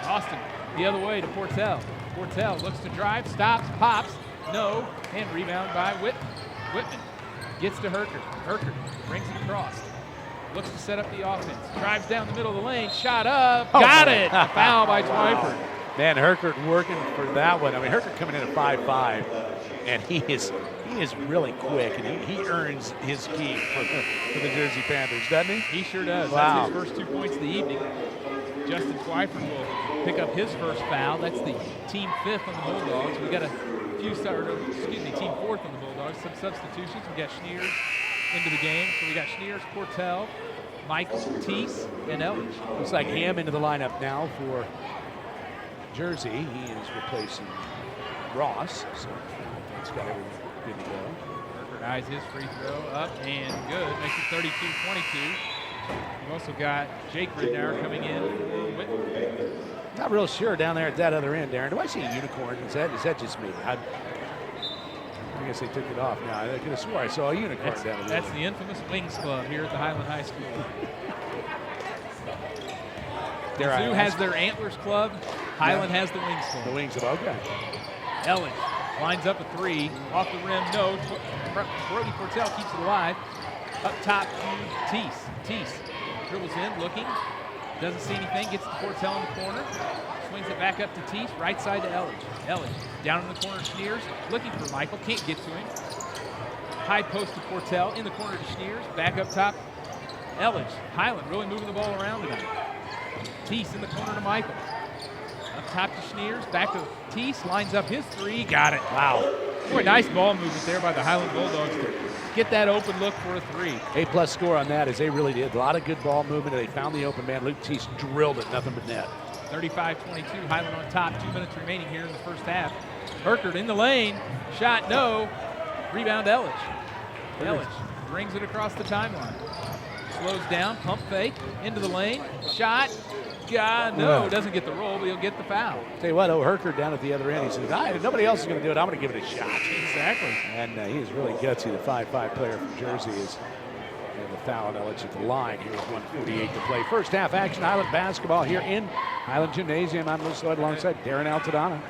Austin, the other way to Portell. Portell looks to drive, stops, pops, no, and rebound by Whitman. Whitman gets to Herker. Herker brings it across. Looks to set up the offense. Drives down the middle of the lane, shot up, got it! A foul by Twyford.
Man, Herkert working for that one. I mean, Herkert coming in at 5'5", and he is really quick, and he earns his keep for the Jersey Panthers, doesn't he?
He sure does.
Wow.
That's his first 2 points of the evening. Justin Twyford will pick up his first foul. That's the team 5th on the Bulldogs. We got a few, team 4th on the Bulldogs. Some substitutions. We got Schneers into the game. So we got Schneers, Portell, Michael, Teese, and Elledge.
Looks like Ham into the lineup now for Jersey. He is replacing Ross, so that's got everything good to go.
Herker eyes his free throw up and good. Makes it 32-22. We've also got Jake Ridnour coming in for Whitman.
Not real sure down there at that other end, Darren. Do I see a unicorn? Is that just me? I guess they took it off now. I could have swore I saw a unicorn down there.
That's the infamous Wings Club here at the Highland High School. Zoo has their Antlers Club. Highland has the Wings Club.
The Wings Club, okay.
Elledge lines up a 3. Off the rim, no. Brody Portell keeps it alive. Up top to Teese. Teese dribbles in, looking. Doesn't see anything. Gets to Portell in the corner. Swings it back up to Teese. Right side to Elledge. Elledge down in the corner to Schneers. Looking for Michael. Can't get to him. High post to Portell. In the corner to Schneers. Back up top. Elledge. Highland really moving the ball around tonight. Teese in the corner to Michael. Up top to Schneers. Back to Teese. Lines up his 3. Got it. Wow. Boy, nice ball movement there by the Highland Bulldogs to get that open look for a 3.
A+ score on that, as they really did. A lot of good ball movement. They found the open man. Luke Teese drilled it. Nothing but net.
35-22. Highland on top. 2 minutes remaining here in the first half. Herkert in the lane. Shot no. Rebound Elledge. Elledge brings it across the timeline. Slows down. Pump fake. Into the lane. Shot. No, doesn't get the roll, but he'll get the foul.
Tell you what, Herkert down at the other end, he says, nobody else is going to do it. I'm going to give it a shot.
Exactly.
And he is really gutsy. The 5'5" player from Jersey is the foul on Elledge at the line here with 1:48 to play. First half action, Highland basketball here in Highland Gymnasium. I'm Lewis Lloyd alongside Darren Altadonna.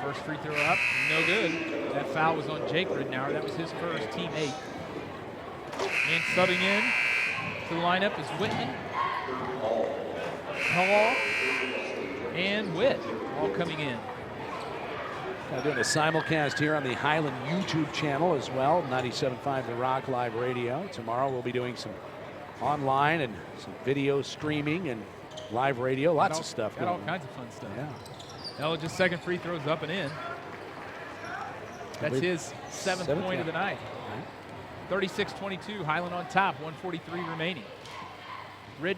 First free throw up, no good. That foul was on Jake Ridnour. That was his first, team 8. And subbing in to the lineup is Whitman, Hall, and Witt all coming in.
Doing a simulcast here on the Highland YouTube channel as well, 97.5 The Rock Live Radio. Tomorrow we'll be doing some online and some video streaming and live radio, lots of stuff.
Got all kinds of fun stuff. Yeah. Elledge's second free throw's up and in. That's his seventh point of the night. 36-22, Highland on top, 1:43 remaining.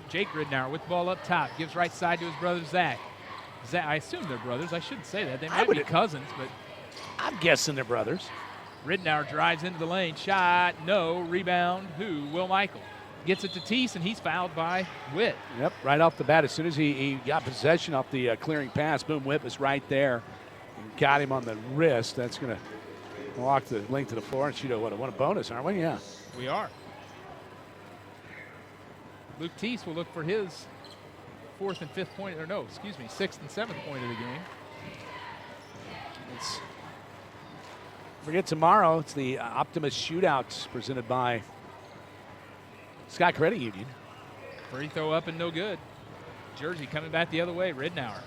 Jake Ridnour with the ball up top, gives right side to his brother Zach. I assume they're brothers. I shouldn't say that. They might be cousins, but
I'm guessing they're brothers.
Ridnour drives into the lane. Shot, no. Rebound, Will Michael. Gets it to Teese, and he's fouled by Witt.
Yep, right off the bat. As soon as he got possession off the clearing pass, boom, Witt was right there. And got him on the wrist. That's going to walk the length of the floor and shoot a bonus, aren't we? Yeah.
We are. Luke Teese will look for his sixth and seventh point of the game.
Forget tomorrow, it's the Optimus Shootouts presented by Scott Credit Union.
Free throw up and no good. Jersey coming back the other way, Ridnour.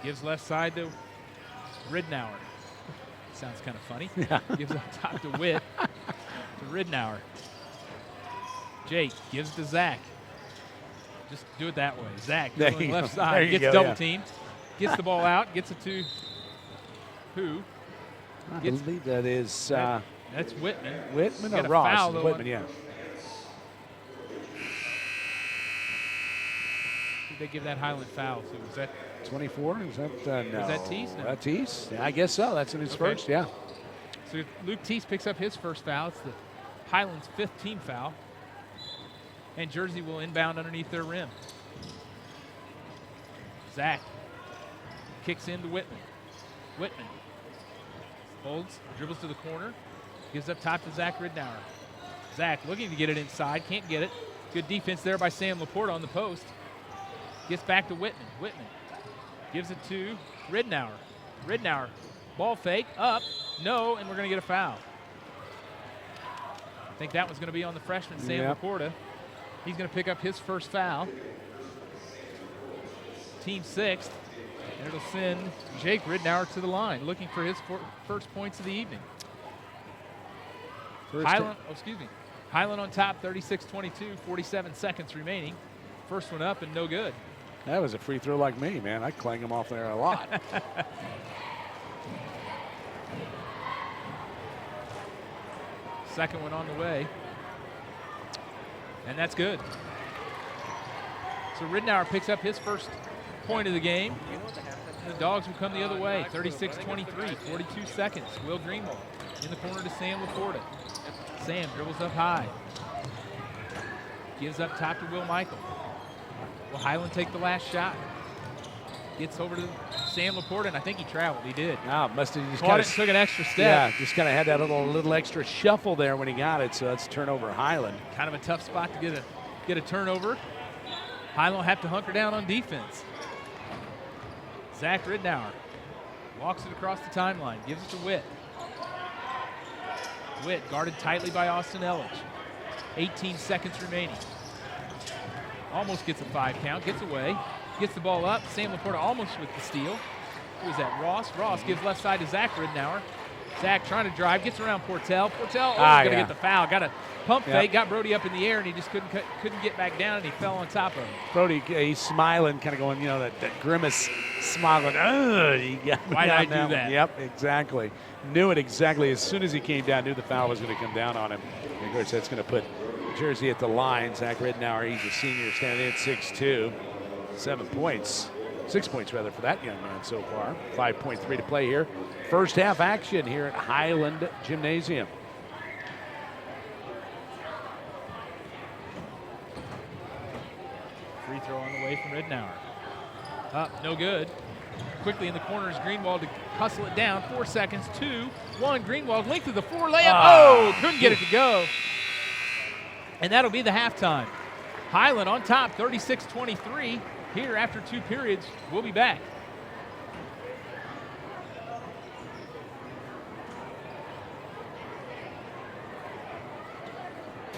Gives left side to Ridnour. Sounds kind of funny.
Yeah.
Gives up top to Witt, to Ridnour. Jake gives it to Zach. Just do it that way. Zach going left side, gets double teamed, gets the ball out, gets it to who?
I believe that is
that's Whitman.
Whitman or Ross? Whitman, yeah.
Did they give that Highland foul to? Was that
24? Is that no?
Was that Teese? No.
That Teese? Yeah, I guess so. That's in his first, yeah.
So Luke Teese picks up his first foul. It's the Highlands' 5th team foul. And Jersey will inbound underneath their rim. Zach kicks into Whitman. Whitman Holds, dribbles to the corner, gives up top to Zach Ridnour. Zach looking to get it inside, can't get it. Good defense there by Sam Laporta on the post. Gets back to Whitman. Whitman gives it to Ridnour. Ridnour, ball fake, up, no, and we're going to get a foul. I think that was going to be on the freshman, Sam Laporta. He's going to pick up his first foul. Team sixth, and it'll send Jake Ridnour to the line, looking for his first points of the evening. Highland on top, 36-22, 47 seconds remaining. First one up and no good.
That was a free throw like me, man. I clang him off there a lot.
Second one on the way. And that's good. So Ridnour picks up his first point of the game. The Dogs will come the other way, 36-23, 42 seconds. Will Greenwald in the corner to Sam Laporta. Sam dribbles up high. Gives up top to Will Michael. Will Highland take the last shot? Gets over to Sam Laporta, and I think he traveled. He did.
No, must have just
kind of took an extra step.
Yeah, just kind of had that little extra shuffle there when he got it. So that's turnover Highland.
Kind of a tough spot to get a turnover. Highland will have to hunker down on defense. Zach Ridnour walks it across the timeline, gives it to Witt. Witt guarded tightly by Austin Elledge. 18 seconds remaining. Almost gets a 5 count, gets away, gets the ball up. Sam Laporta almost with the steal. Who is that? Ross. Ross gives left side to Zach Ridnour. Zach trying to drive, gets around Portell. Portell going to get the foul. Got a pump fake, got Brody up in the air, and he just couldn't get back down, and he fell on top of him.
Brody, he's smiling, kind of going, that grimace smiling.
Why did I do that?
Yep, exactly. Knew it exactly. As soon as he came down, knew the foul was going to come down on him. And of course, that's going to put Jersey at the line. Zach Ridnour, he's a senior, standing at 6'2", 7 points. 6 points, rather, for that young man so far. 5.3 to play here. First half action here at Highland Gymnasium.
Free throw on the way from Ridnour. Up, no good. Quickly in the corner is Greenwald to hustle it down. 4 seconds, 2, 1. Greenwald length of the floor layup. Couldn't get it to go. And that'll be the halftime. Highland on top, 36-23. Here after 2 periods. We'll be back.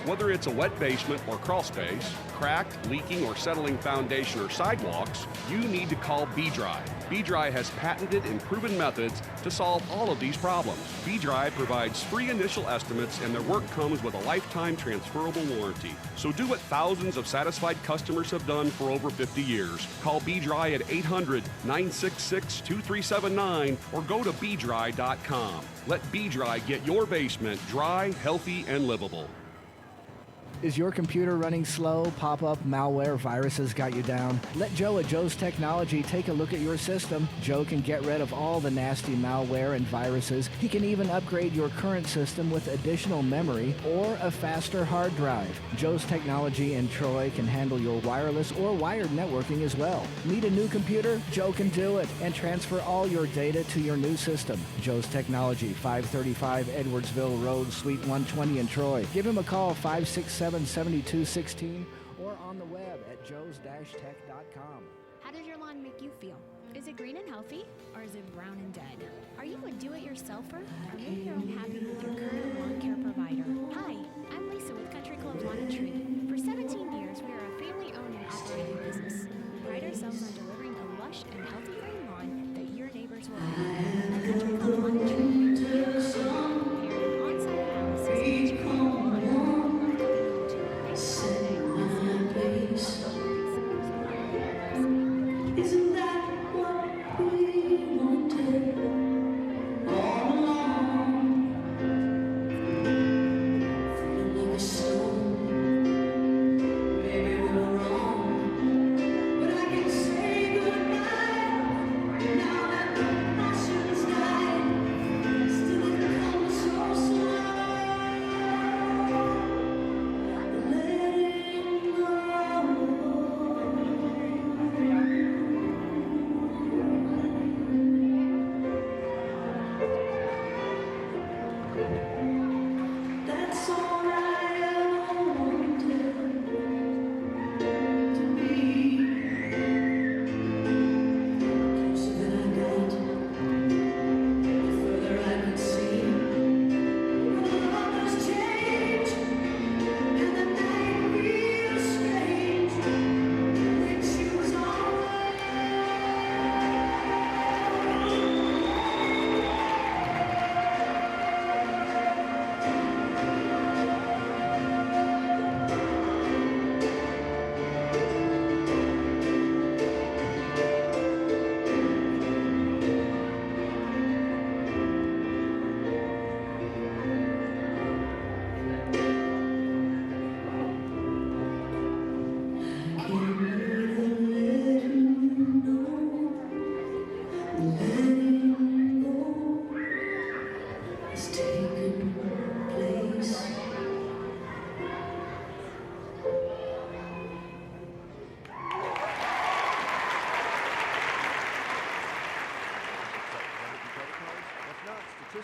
Whether it's a wet basement or crawl space, cracked, leaking, or settling foundation or sidewalks, you need to call B-Dry. B-Dry has patented and proven methods to solve all of these problems. B-Dry provides free initial estimates, and their work comes with a lifetime transferable warranty. So do what thousands of satisfied customers have done for over 50 years. Call B-Dry at 800-966-2379 or go to bdry.com. Let B-Dry get your basement dry, healthy, and livable.
Is your computer running slow? Pop-up, malware, viruses got you down? Let Joe at Joe's Technology take a look at your system. Joe can get rid of all the nasty malware and viruses. He can even upgrade your current system with additional memory or a faster hard drive. Joe's Technology in Troy can handle your wireless or wired networking as well. Need a new computer? Joe can do it and transfer all your data to your new system. Joe's Technology, 535 Edwardsville Road, Suite 120 in Troy. Give him a call, 567-7216, or on the web at joes-tech.com.
How does your lawn make you feel? Is it green and healthy, or is it brown and dead? Are you a do-it-yourselfer, or maybe you're unhappy with your current lawn care provider? Hi, I'm Lisa with Country Club Lawn and Tree. For 17 years, we are a family-owned and operating business. We pride ourselves on delivering a lush and healthy green lawn that your neighbors will love. At Country Club Lawn and Tree, we have on-site analysis of each lawn.
Isn't that what we wanted all along? Feeling like a soul.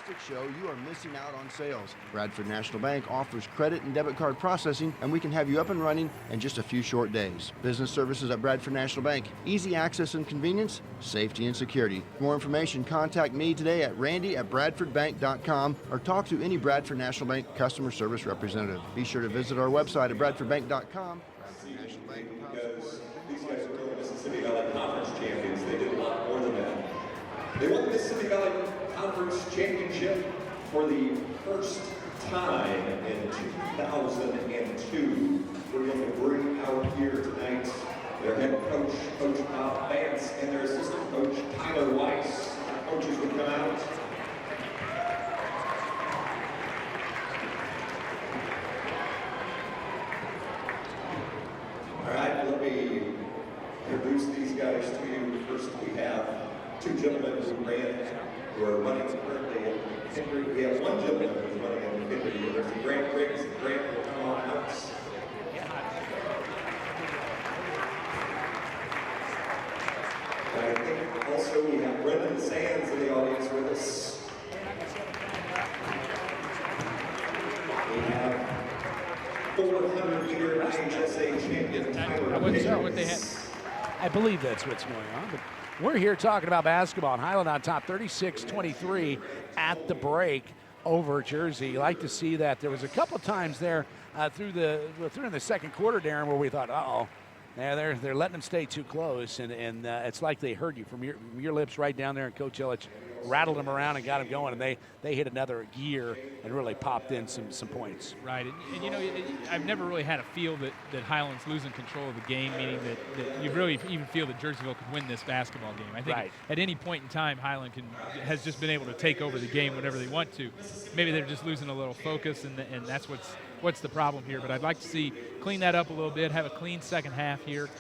statistics show you are missing out on sales. Bradford National Bank offers credit and debit card processing, and we can have you up and running in just a few short days. Business services at Bradford National Bank. Easy access and convenience, safety and security. For more information, contact me today at randy@bradfordbank.com or talk to any Bradford National Bank customer service representative. Be sure to visit our website at bradfordbank.com. Bradford National Bank.
Because these guys are the Mississippi Valley Conference champions. They did a lot more than that. They won the Mississippi Valley Conference Championship for the first time in 2002. We're going to bring out here tonight their head coach, Coach Bob Vance, and their assistant coach, Tyler Weiss. Our coaches will come out. All right, let me introduce these guys to you. First, we have two gentlemen who are running currently in Henry. We have one gentleman who's running in Henry University. Grant Riggs. Grant will come on out. I think also we have Brendan Sands in the audience with us. We have 400-meter HSA champion Tyler
I wasn't sure what they had.
I believe that's what's going on. But we're here talking about basketball. And Highland on top, 36-23 at the break over Jersey. You like to see that. There was a couple times there through in the second quarter, Darren, where we thought, uh-oh. Yeah, they're letting them stay too close, and it's like they heard you from your lips right down there, and Coach Illich rattled them around and got them going, and they hit another gear and really popped in some points.
Right, and you know, I've never really had a feel that Highland's losing control of the game, meaning that you really even feel that Jerseyville could win this basketball game. I think at any point in time, Highland has just been able to take over the game whenever they want to. Maybe they're just losing a little focus, and that's what's the problem here. But I'd like to see clean that up a little bit, have a clean second half here.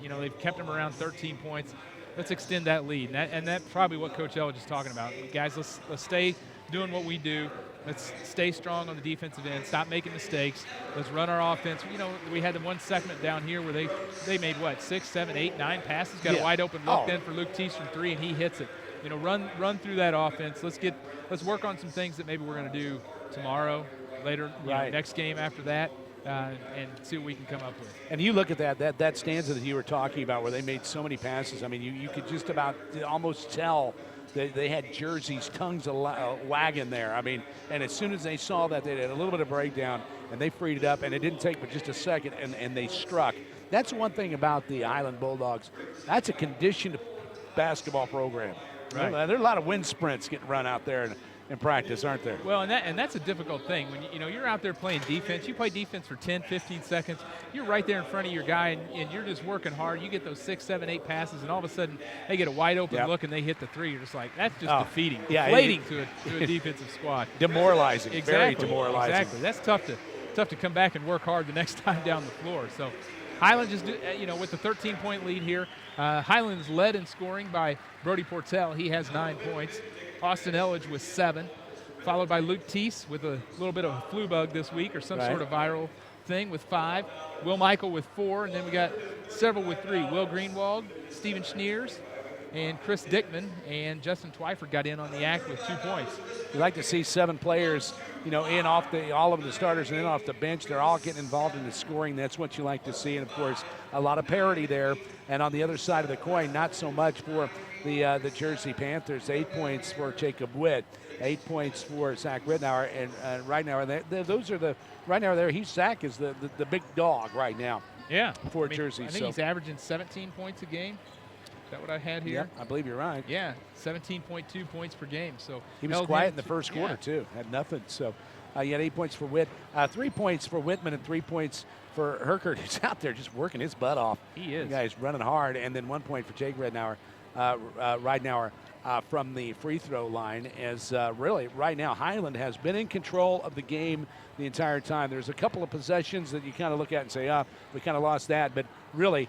You know, they've kept them around 13 points. Let's extend that lead, and that's probably what Coach Elledge is talking about. Guys, let's stay doing what we do. Let's stay strong on the defensive end. Stop making mistakes. Let's run our offense. You know, we had the one segment down here where they made, 6, 7, 8, 9 passes. Got a wide open look then for Luke Teese from 3, and he hits it. You know, run through that offense. Let's work on some things that maybe we're going to do tomorrow, later, next game after that. And see what we can come up with.
And you look at that stanza that you were talking about where they made so many passes. I mean, you could just about almost tell that they had Jersey's tongues wagging there. I mean, and as soon as they saw that, they had a little bit of breakdown, and they freed it up, and it didn't take but just a second, and they struck. That's one thing about the Highland Bulldogs. That's a conditioned basketball program.
Right.
There are a lot of wind sprints getting run out there in practice, aren't there?
Well, and that's a difficult thing. When you're out there playing defense, you play defense for 10, 15 seconds, you're right there in front of your guy, and you're just working hard. You get those 6, 7, 8 passes, and all of a sudden they get a wide open look and they hit the 3. You're just like, that's just defeating, deflating to a defensive squad.
Demoralizing,
exactly,
very demoralizing.
Exactly. That's tough to come back and work hard the next time down the floor. So Highland just, with the 13-point lead here, Highland's led in scoring by Brody Portell. He has 9 points. Austin Elledge with 7, followed by Luke Teese with a little bit of a flu bug this week or some sort of viral thing with 5. Will Michael with 4, and then we got several with 3. Will Greenwald, Steven Schneers, and Chris Dickman, and Justin Twyford got in on the act with 2 points.
You like to see 7 players, all of the starters and in off the bench. They're all getting involved in the scoring. That's what you like to see, and of course, a lot of parity there. And on the other side of the coin, not so much for the Jersey Panthers. 8 points for Jacob Witt, 8 points for Zach Rittenauer, and right now Zach is the big dog right now.
Yeah,
for Jersey.
I think he's averaging 17 points a game. Is that what I had here?
Yeah, I believe you're right.
Yeah, 17.2 points per game. So
he was quiet in the first quarter too. Had nothing. So he had 8 points for Witt, 3 points for Whitman, and 3 points for Herkert, who's out there just working his butt off.
He is.
The guy's running hard, and then 1 point for Jake Ridenour from the free throw line. As really right now Highland has been in control of the game the entire time. There's a couple of possessions that you kind of look at and say, we kind of lost that, but really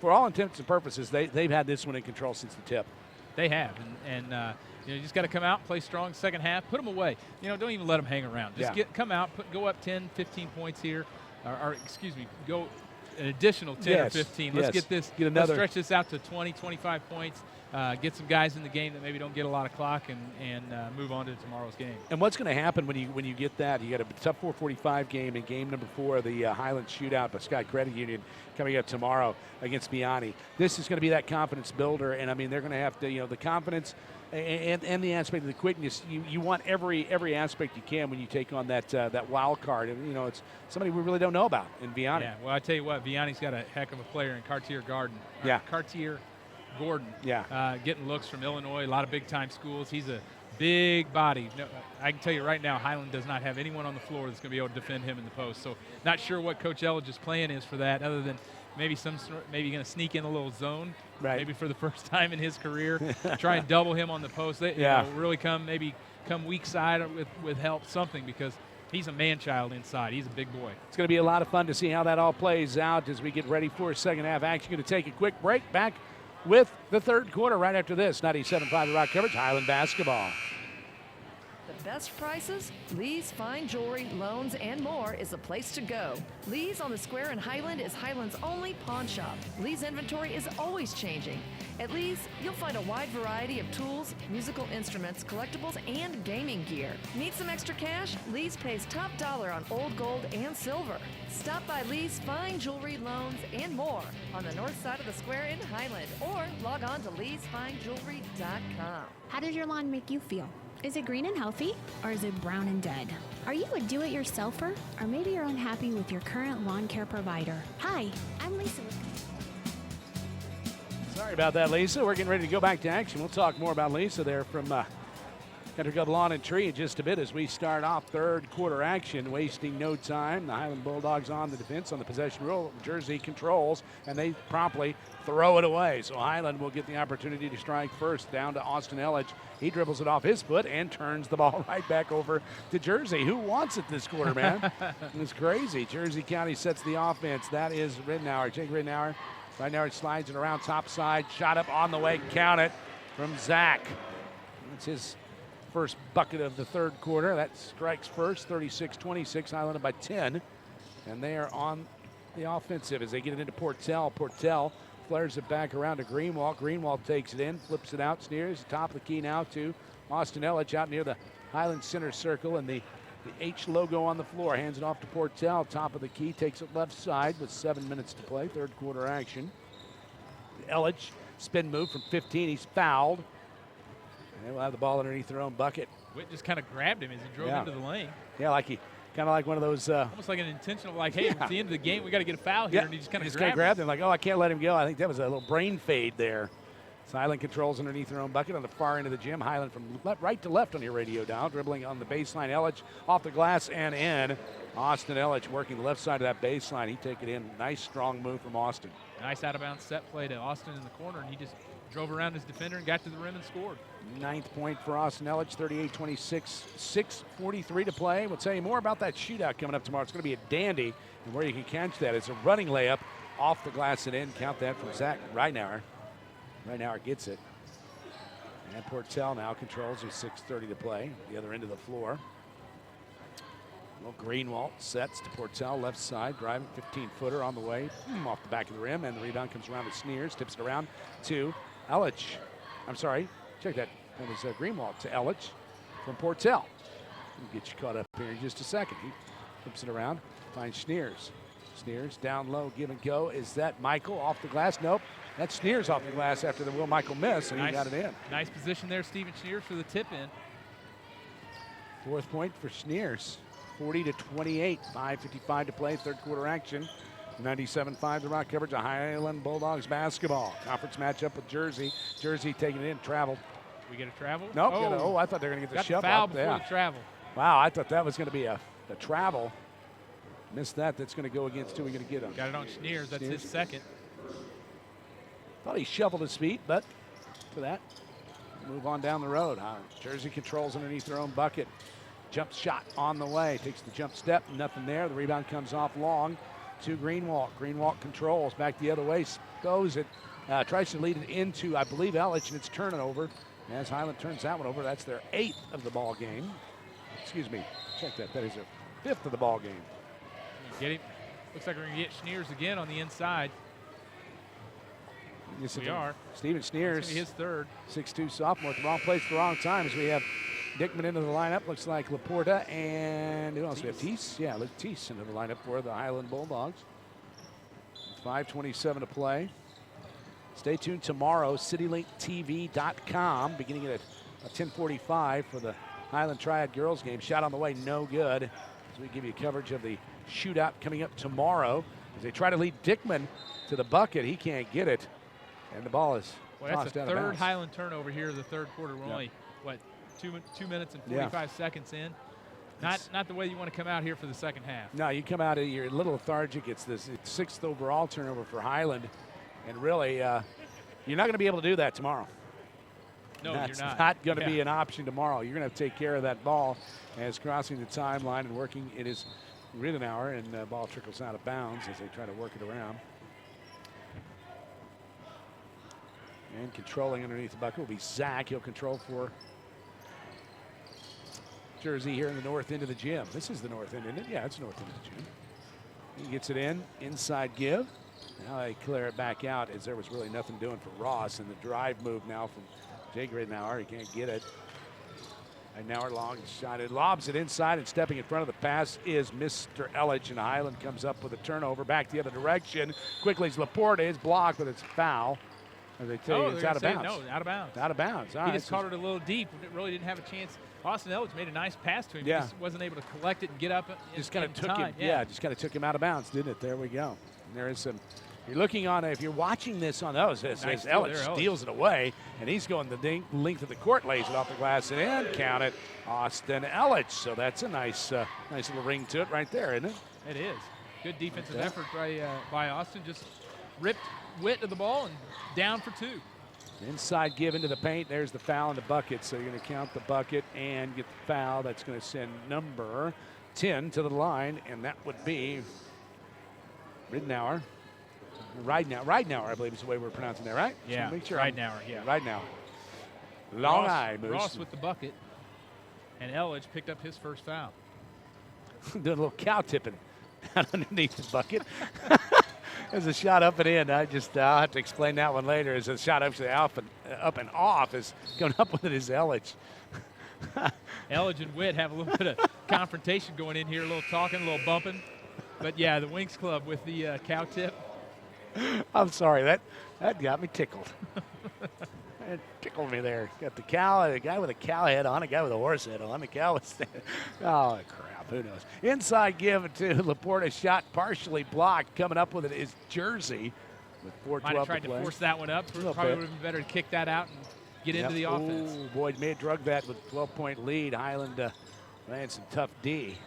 for all intents and purposes, they've had this one in control since the tip.
They have, and you just got to come out and play strong second half. Put them away. Don't even let them hang around. Just come out, go up 10, 15 points here, or excuse me, go an additional 10 or 15. Let's get this. Let's stretch this out to 20, 25 points. Get some guys in the game that maybe don't get a lot of clock, and move on to tomorrow's game.
And what's going to happen when you get that? You got a tough 4:45 game in game number 4 of the Highland Shootout by Sky Credit Union coming up tomorrow against Vianney. This is going to be that confidence builder, and I mean they're going to have to, the confidence and the aspect of the quickness. You want every aspect you can when you take on that wild card, and it's somebody we really don't know about in Vianney.
Yeah, well I tell you what, Vianney's got a heck of a player in Cartier Gordon.
Yeah.
Getting looks from Illinois, a lot of big-time schools. He's a big body. No, I can tell you right now, Highland does not have anyone on the floor that's going to be able to defend him in the post. So not sure what Coach Elledge's plan is for that, other than maybe going to sneak in a little zone, maybe for the first time in his career, try and double him on the post. Really come weak side with help, something, because he's a man-child inside. He's a big boy.
It's going to be a lot of fun to see how that all plays out as we get ready for second half action. Going to take a quick break. Back with the third quarter right after this. 97.5 The Rock coverage, Highland basketball.
The best prices, Lee's Fine Jewelry, Loans, and more is the place to go. Lee's on the Square in Highland is Highland's only pawn shop. Lee's inventory is always changing. At Lee's, you'll find a wide variety of tools, musical instruments, collectibles, and gaming gear. Need some extra cash? Lee's pays top dollar on old gold and silver. Stop by Lee's Fine Jewelry, Loans, and more on the north side of the Square in Highland, or log on to leesfinejewelry.com.
How does your lawn make you feel? Is it green and healthy, or is it brown and dead? Are you a do-it-yourselfer, or maybe you're unhappy with your current lawn care provider? Hi, I'm Lisa with...
Sorry about that, Lisa. We're getting ready to go back to action. We'll talk more about Lisa there from Country Club Lawn and Tree in just a bit as we start off third quarter action, wasting no time. The Highland Bulldogs on the defense on the possession rule. Jersey controls, and they promptly throw it away. So Highland will get the opportunity to strike first down to Austin Elledge. He dribbles it off his foot and turns the ball right back over to Jersey. Who wants it this quarter, man? It's crazy. Jersey County sets the offense. That is Ridnour. Jake Ridnour. Ridnour slides it around top side. Shot up on the way. Count it from Zach. That's his first bucket of the third quarter. That strikes first, 36-26, Highland by 10. And they are on the offensive as they get it into Portell. Portell flares it back around to Greenwald. Greenwald takes it in, flips it out, sneers. Top of the key now to Austin Elledge out near the Highland center circle, and the H logo on the floor. Hands it off to Portell. Top of the key, takes it left side with 7 minutes to play. Third quarter action. Elledge, spin move from 15. He's fouled. And they will have the ball underneath their own bucket.
Witt just kind of grabbed him as he drove into the lane.
Yeah, kind of like one of those.
Almost like an intentional, at the end of the game, we got to get a foul here, and he just kind of
grabbed him. Like, I can't let him go. I think that was a little brain fade there. So Highland controls underneath their own bucket on the far end of the gym. Highland from right to left on your radio dial, dribbling on the baseline. Elledge off the glass and in. Austin Elledge working the left side of that baseline. He take it in. Nice, strong move from Austin.
Nice out-of-bounds set play to Austin in the corner, and he just drove around his defender and got to the rim and scored.
9th point for Austin Elledge, 38-26, 6:43 to play. We'll tell you more about that shootout coming up tomorrow. It's going to be a dandy, and where you can catch that is a running layup off the glass and in. Count that from Zach Ridnour. Ridnour gets it. And Portell now controls with 6:30 to play, the other end of the floor. Well, Greenwald sets to Portell, left side, driving 15-footer on the way, off the back of the rim, and the rebound comes around to Sneers, tips it around to Elledge. I'm sorry, check that. That was Greenwald to Elledge from Portell. We'll get you caught up here in just a second. He flips it around, finds Sneers. Sneers down low, give and go. Is that Michael off the glass? Nope. That's Sneers off the glass after the Will Michael miss, and he got it in.
Nice position there, Steven Sneers, for the tip in.
4th point for Sneers. 40-28, 5:55 to play, third quarter action. 97.5 The Rock coverage of Highland Bulldogs basketball. Conference matchup with Jersey. Jersey taking it in, traveled.
We get a travel?
Nope. I thought they were going to get the shove
foul
up.
before the travel.
Wow, I thought that was going to be a travel. Missed that. That's going to go against who we're going to get him.
Got it on Sneers. That's his second.
Thought he shoveled his feet, but for that, move on down the road. Jersey controls underneath their own bucket. Jump shot on the way. Takes the jump step. Nothing there. The rebound comes off long to Greenwald. Greenwald controls back the other way. Stows it. Tries to lead it into, I believe, Elledge, and it's turning over. As Highland turns that one over, that's their 8th of the ball game. Excuse me. Check that. That is their 5th of the ball game.
Get him. Looks like we're going to get Schneers again on the inside.
Yes,
we are.
Steven Schneers.
His third.
6'2 sophomore at the wrong place at the wrong time as we have Dickman into the lineup. Looks like Laporta and who else? We have Teese. Yeah, Luke Teese into the lineup for the Highland Bulldogs. 5:27 to play. Stay tuned tomorrow, CityLinkTV.com, beginning at 10:45 for the Highland Triad girls game. Shot on the way, no good. As we give you coverage of the shootout coming up tomorrow. As they try to lead Dickman to the bucket, he can't get it. And the ball is tossed out of bounds.
That's a third Highland turnover here in the third quarter. We're only, what, 2 minutes and 45 seconds in? Not the way you want to come out here for the second half.
No, you come out of you're a little lethargic. It's the 6th overall turnover for Highland. And really, you're not going to be able to do that tomorrow.
No,
That's
you're not.
not going to be an option tomorrow. You're going to have to take care of that ball as crossing the timeline and working. It is Rittenauer, and the ball trickles out of bounds as they try to work it around. And controlling underneath the bucket will be Zach. He'll control for Jersey here in the north end of the gym. This is the north end, isn't it? Yeah, it's north end of the gym. He gets it in, inside give. Now they clear it back out as there was really nothing doing for Ross. And the drive move now from Jake Rittenauer. He can't get it. Rittenauer long shot. It lobs it inside, and stepping in front of the pass is Mr. Ellich, and Highland comes up with a turnover back the other direction. Quickly, Laporte is blocked, but it's foul. As they tell you, it's out of bounds.
No, out of bounds.
Out of bounds.
He just caught it a little deep. Really didn't have a chance. Austin Ellich made a nice pass to him.
Yeah.
He just wasn't able to collect it and get up
Just kind of took
time.
him. Yeah, just kind of took him out of bounds, didn't it? There we go. And there is some. You're looking on, if you're watching this on those, as Ellich steals it away, and he's going the length of the court, lays it off the glass and in. Count it, Austin Ellich. So that's a nice little ring to it right there, isn't it?
It is. Good defensive effort by Austin. Just ripped Witt of the ball and down for two.
Inside give into the paint. There's the foul in the bucket. So you're going to count the bucket and get the foul. That's going to send number 10 to the line, and that would be Rittenauer. Ridenour, I believe is the way we're pronouncing that, right?
Yeah,
so make sure
Ridenour, yeah.
Ridenour. Long eye, Moose.
Ross with the bucket, and Ellich picked up his first foul.
Doing a little cow tipping underneath the bucket. There's a shot up and in. I'll have to explain that one later. As a shot actually up and off is going up with it is Ellich.
Ellich and Witt have a little bit of confrontation going in here, a little talking, a little bumping. But yeah, the Winx Club with the cow tip.
I'm sorry, that got me tickled. It tickled me there. Got the cow, a guy with a cow head on, a guy with a horse head on. The cow was standing. Oh, crap, who knows. Inside give to Laporte, shot partially blocked. Coming up with it is Jersey with 4:12 to play.
Might have tried to force that one up. Probably would have been better to kick that out and get into the offense.
Oh, Boyd may have drugged that with a 12-point lead. Highland ran some tough D.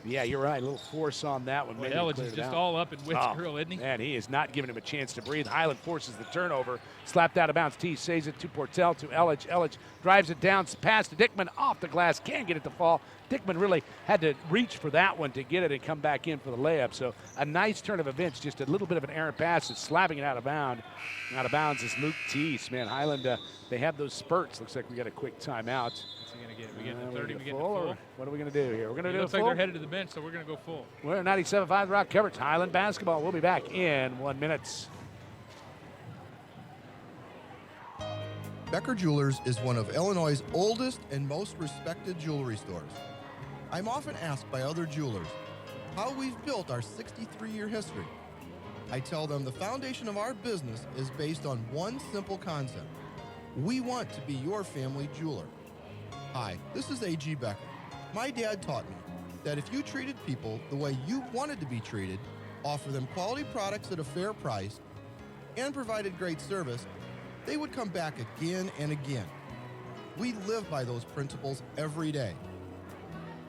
Yeah, you're right. A little force on that one.
Ellich is just all up in Witt's grill, isn't he?
Man, he is not giving him a chance to breathe. Highland forces the turnover. Slapped out of bounds. T saves it to Portell, to Ellich. Ellich drives it down, pass to Dickman, off the glass. Can't get it to fall. Dickman really had to reach for that one to get it and come back in for the layup. So a nice turn of events. Just a little bit of an errant pass. It's slapping it out of bounds. Out of bounds is Luke Teese. Man, Highland, they have those spurts. Looks like we got a quick timeout.
What's he going to get? We get the 30, we get the full.
What are we going to do here? We're going to do
looks
a full.
Like they're headed to the bench, so we're going to go full.
We're at 97.5 Rock coverage. Highland basketball. We'll be back in 1 minute.
Becker Jewelers is one of Illinois' oldest and most respected jewelry stores. I'm often asked by other jewelers how we've built our 63-year history. I tell them the foundation of our business is based on one simple concept. We want to be your family jeweler. Hi, this is A.G. Becker. My dad taught me that if you treated people the way you wanted to be treated, offer them quality products at a fair price, and provided great service, they would come back again and again. We live by those principles every day.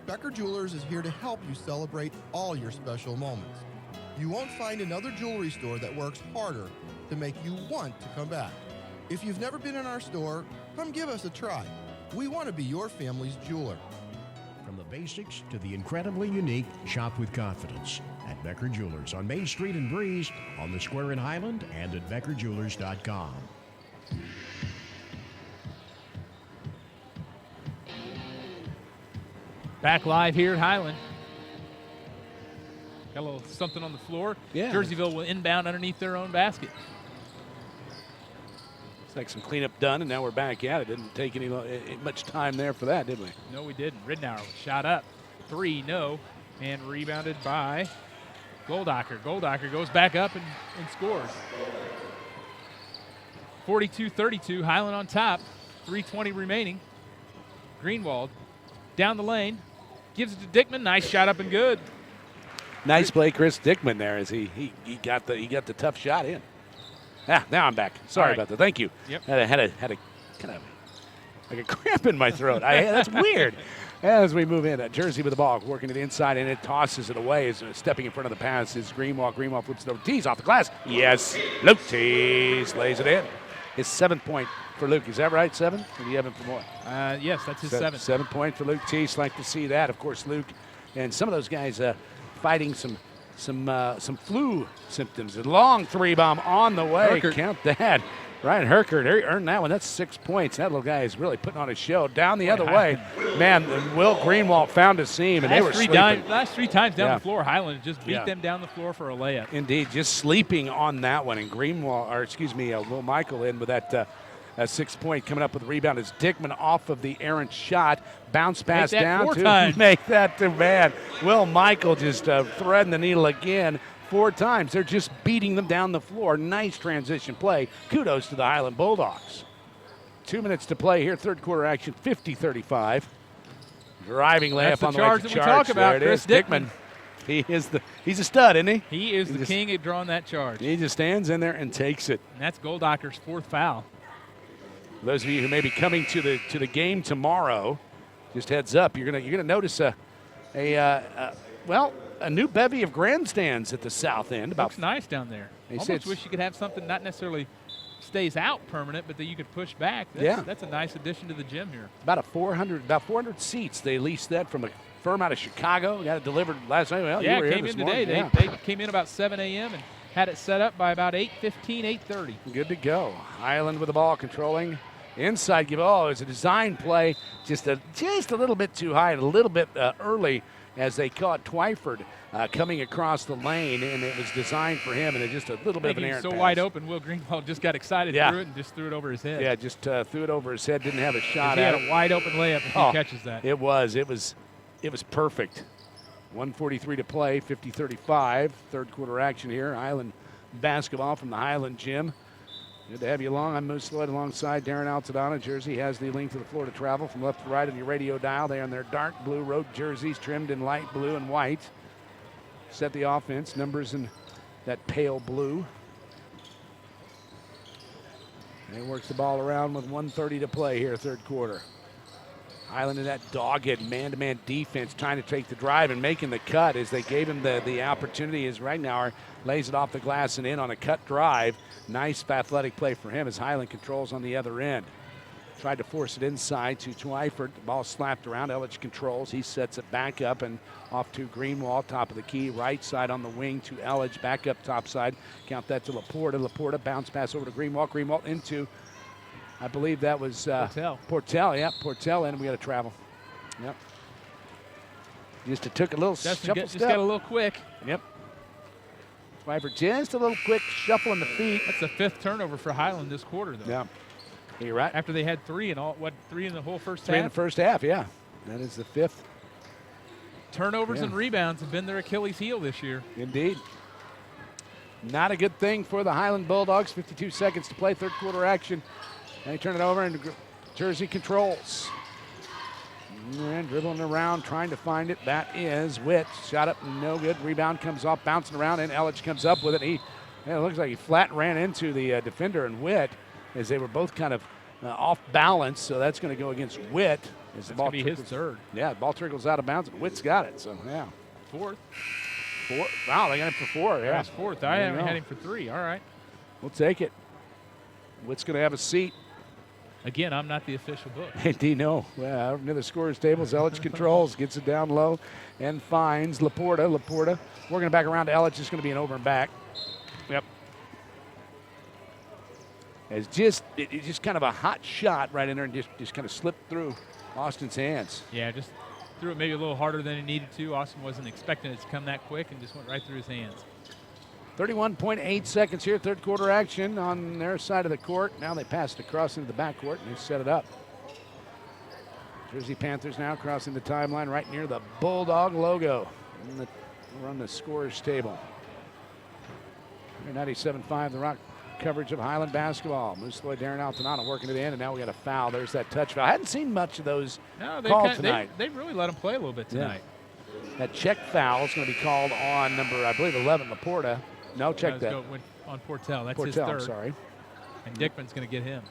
Becker Jewelers is here to help you celebrate all your special moments. You won't find another jewelry store that works harder to make you want to come back. If you've never been in our store, come give us a try. We want to be your family's jeweler.
From the basics to the incredibly unique, shop with confidence at Becker Jewelers on Main Street in Breeze, on the Square in Highland, and at BeckerJewelers.com.
Back live here at Highland. Got a little something on the floor.
Yeah.
Jerseyville will inbound underneath their own basket.
It's like some cleanup done, and now we're back at it. Didn't take much time there for that, did we?
No, we didn't. Ridnour shot up. 3, no. And rebounded by Goldacher. Goldacher goes back up and scores. 42-32, Highland on top. 3:20 remaining. Greenwald down the lane. Gives it to Dickman. Nice shot up and good.
Nice play, Chris Dickman there as he got the tough shot in. Now I'm back. Sorry about that. Thank you.
Yep.
Had a kind of like a cramp in my throat. That's weird. As we move in, Jersey with the ball, working to the inside, and it tosses it away. Is stepping in front of the pass is Greenwald. Greenwald flips it over. Tees off the glass. Yes, Luke Tees lays it in. His 7th point for Luke. Is that right? 7? Or do you have him for more?
Yes, that's his 7th.
7 point for Luke Tees. Like to see that. Of course, Luke and some of those guys fighting some flu symptoms. A long 3-bomb on the way.
Herkert.
Count that. Ryan Herkert earned that one. That's 6 points. That little guy is really putting on a show. Down the other way, man, Will Greenwald found a seam, and they were sleeping.
Last 3 times down the floor, Highland just beat them down the floor for a layup.
Indeed, just sleeping on that one. And Will Michael in with that 6 point coming up with a rebound as Dickman off of the errant shot. Bounce pass down to make that to man. Will Michael just threading the needle again. 4 times. They're just beating them down the floor. Nice transition play. Kudos to the Highland Bulldogs. 2 minutes to play here. Third quarter action, 50-35. Driving layup on the way to charge.
That we talk about,
there it
Chris
is.
Dickman.
He's a stud, isn't he?
He is the king at drawing that charge.
He just stands in there and takes it.
And that's Goldacher's 4th foul.
Those of you who may be coming to the game tomorrow, just heads up, you're gonna notice a new bevy of grandstands at the south end.
Looks nice down there.
They
Almost wish you could have something not necessarily stays out permanent, but that you could push back. That's a nice addition to the gym here.
About 400 seats. They leased that from a firm out of Chicago. Got it delivered last night. Well,
yeah,
you were
it came
here
in
this
today.
morning.
They came in about 7 a.m. and had it set up by about 8:15, 8:30.
Good to go. Highland with the ball, controlling inside give. Oh, it's a design play, just a little bit too high, and a little bit early as they caught Twyford coming across the lane, and it was designed for him, and it just a little bit of an errant
so
pass.
Wide open, Will Greenwald just got excited through it and just threw it over his head.
Yeah, just threw it over his head. Didn't have a shot
he
at
had
it.
a wide open layup if he catches that.
It was perfect. 1:43 to play, 50-35. Third quarter action here. Highland basketball from the Highland Gym. Good to have you along. I'm Moose Lloyd alongside Darren Altadonna. Jersey has the length of the floor to travel from left to right on your radio dial. They are in their dark blue road jerseys trimmed in light blue and white. Set the offense. Numbers in that pale blue. And he works the ball around with 1:30 to play here, third quarter. Highland in that dogged man-to-man defense, trying to take the drive and making the cut as they gave him the opportunity as Ragnar lays it off the glass and in on a cut drive. Nice athletic play for him as Highland controls on the other end. Tried to force it inside to Twyford. The ball slapped around. Ellich controls. He sets it back up and off to Greenwald, top of the key. Right side on the wing to Ellich, back up top side. Count that to Laporta. Laporta bounce pass over to Greenwald. Greenwald into, I believe that was Portell. Yep, Portell, and we got to travel. Yep. Just took a little shuffle
just
step.
got a little quick.
Yep. Twyford just a little quick shuffle in the feet.
That's the 5th turnover for Highland this quarter, though.
Yeah. You're right.
After they had 3 in the whole first half?
3 in the first half, yeah. That is the 5th.
Turnovers and rebounds have been their Achilles heel this year.
Indeed. Not a good thing for the Highland Bulldogs. 52 seconds to play, third quarter action. They turn it over, and Jersey controls. And dribbling around, trying to find it. That is Witt. Shot up, no good. Rebound comes off, bouncing around, and Ellich comes up with it. It looks like he flat ran into the defender and Witt as they were both kind of off balance. So that's going to go against Witt.
That's going to be his third.
Yeah, the ball trickles out of bounds, and Witt's got it. So, yeah.
4th.
Wow, they got him for 4. Yeah,
that's 4th. I haven't had him for 3. All right.
We'll take it. Witt's going to have a seat.
Again, I'm not the official book.
Indeed, no. Well, near the scorer's table, Ellich controls, gets it down low, and finds Laporta. Laporta working it back around to Ellich. It's going to be an over and back. Yep. It's just kind of a hot shot right in there and just kind of slipped through Austin's hands.
Yeah, just threw it maybe a little harder than he needed to. Austin wasn't expecting it to come that quick and just went right through his hands.
31.8 seconds here, third quarter action on their side of the court. Now they passed across into the backcourt and they set it up. Jersey Panthers now crossing the timeline right near the Bulldog logo. We're on the scorers table. 97.5, the Rock coverage of Highland basketball. Moose Lloyd, Darren Altanana working to the end, and now we got a foul. There's that touch foul. I hadn't seen much of those called tonight.
They really let him play a little bit tonight.
Yeah. That check foul is going to be called on number, I believe, 11, Laporta. No, check that.
On Portell. That's
Portell,
his third.
I'm sorry.
And Dickman's going to get him.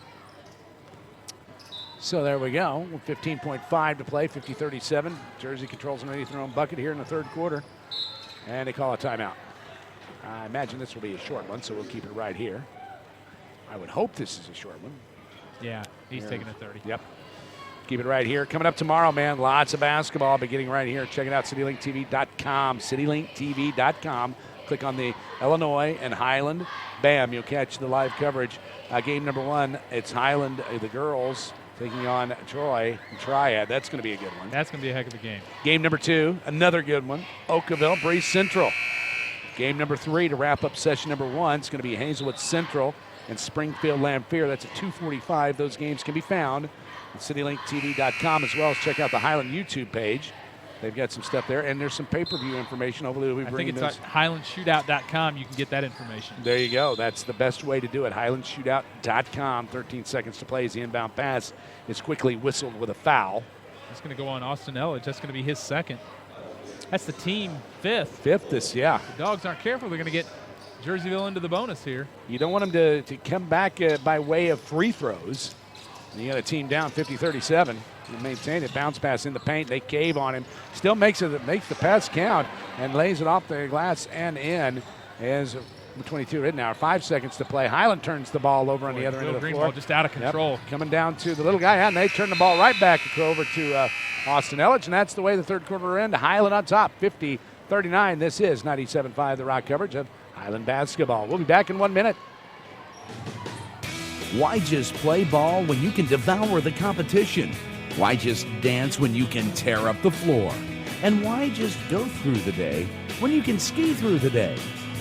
So there we go. 15.5 to play, 50-37. Jersey controls underneath their own bucket here in the third quarter. And they call a timeout. I imagine this will be a short one, so we'll keep it right here. I would hope this is a short one.
Yeah, he's taking a 30.
Yep. Keep it right here. Coming up tomorrow, man, lots of basketball beginning right here. Check it out, CityLinkTV.com. CityLinkTV.com. Click on the Illinois and Highland. Bam, you'll catch the live coverage. Game number one, it's Highland, the girls, taking on Troy and Triad. That's going to be a good one.
That's going to be a heck of a game.
Game number two, another good one. Oakville, Breeze Central. Game number three to wrap up session number one. It's going to be Hazelwood Central and Springfield Lamphere. That's at 2:45. Those games can be found at CityLinkTV.com, as well as check out the Highland YouTube page. They've got some stuff there, and there's some pay-per-view information. Hopefully we'll be bringing
I think it's at HighlandShootout.com. You can get that information.
There you go. That's the best way to do it. HighlandShootout.com. 13 seconds to play as the inbound pass is quickly whistled with a foul.
That's going to go on Austin Elledge. That's going to be his second. That's the team fifth.
Fifth this, yeah.
The Dogs aren't careful. They're going to get Jerseyville into the bonus here.
You don't want them to come back by way of free throws. And you got a team down 50-37. You maintain it. Bounce pass in the paint. They cave on him. Still makes the pass count and lays it off the glass and in. As 22 right now. 5 seconds to play. Highland turns the ball over on the other end of the floor.
Just out of control.
Yep. Coming down to the little guy, and they turn the ball right back over to Austin Elledge, and that's the way the third quarter will end. Highland on top, 50-39. This is 97.5, the Rock coverage of Highland basketball. We'll be back in 1 minute.
Why just play ball when you can devour the competition? Why just dance when you can tear up the floor? And why just go through the day when you can ski through the day?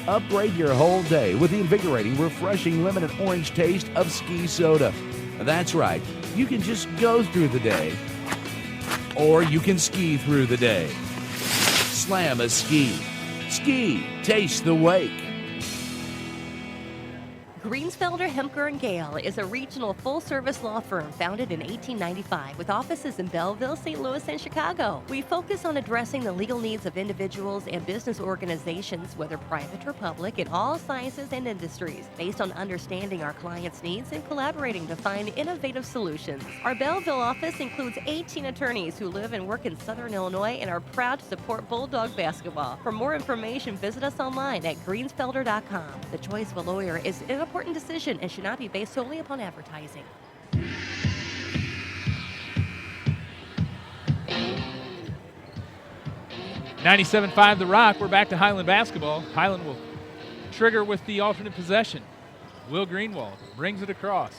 Upgrade your whole day with the invigorating, refreshing lemon and orange taste of Ski Soda. That's right, you can just go through the day, or you can ski through the day. Slam a ski. Ski, taste the wake.
Greensfelder, Hemker & Gale is a regional full-service law firm founded in 1895 with offices in Belleville, St. Louis, and Chicago. We focus on addressing the legal needs of individuals and business organizations, whether private or public, in all sizes and industries, based on understanding our clients' needs and collaborating to find innovative solutions. Our Belleville office includes 18 attorneys who live and work in Southern Illinois and are proud to support Bulldog basketball. For more information, visit us online at greensfelder.com. The choice of a lawyer is an important decision and should not be based solely upon advertising.
.97.5 The Rock. We're back to Highland basketball. Highland will trigger with the alternate possession. Will Greenwald brings it across.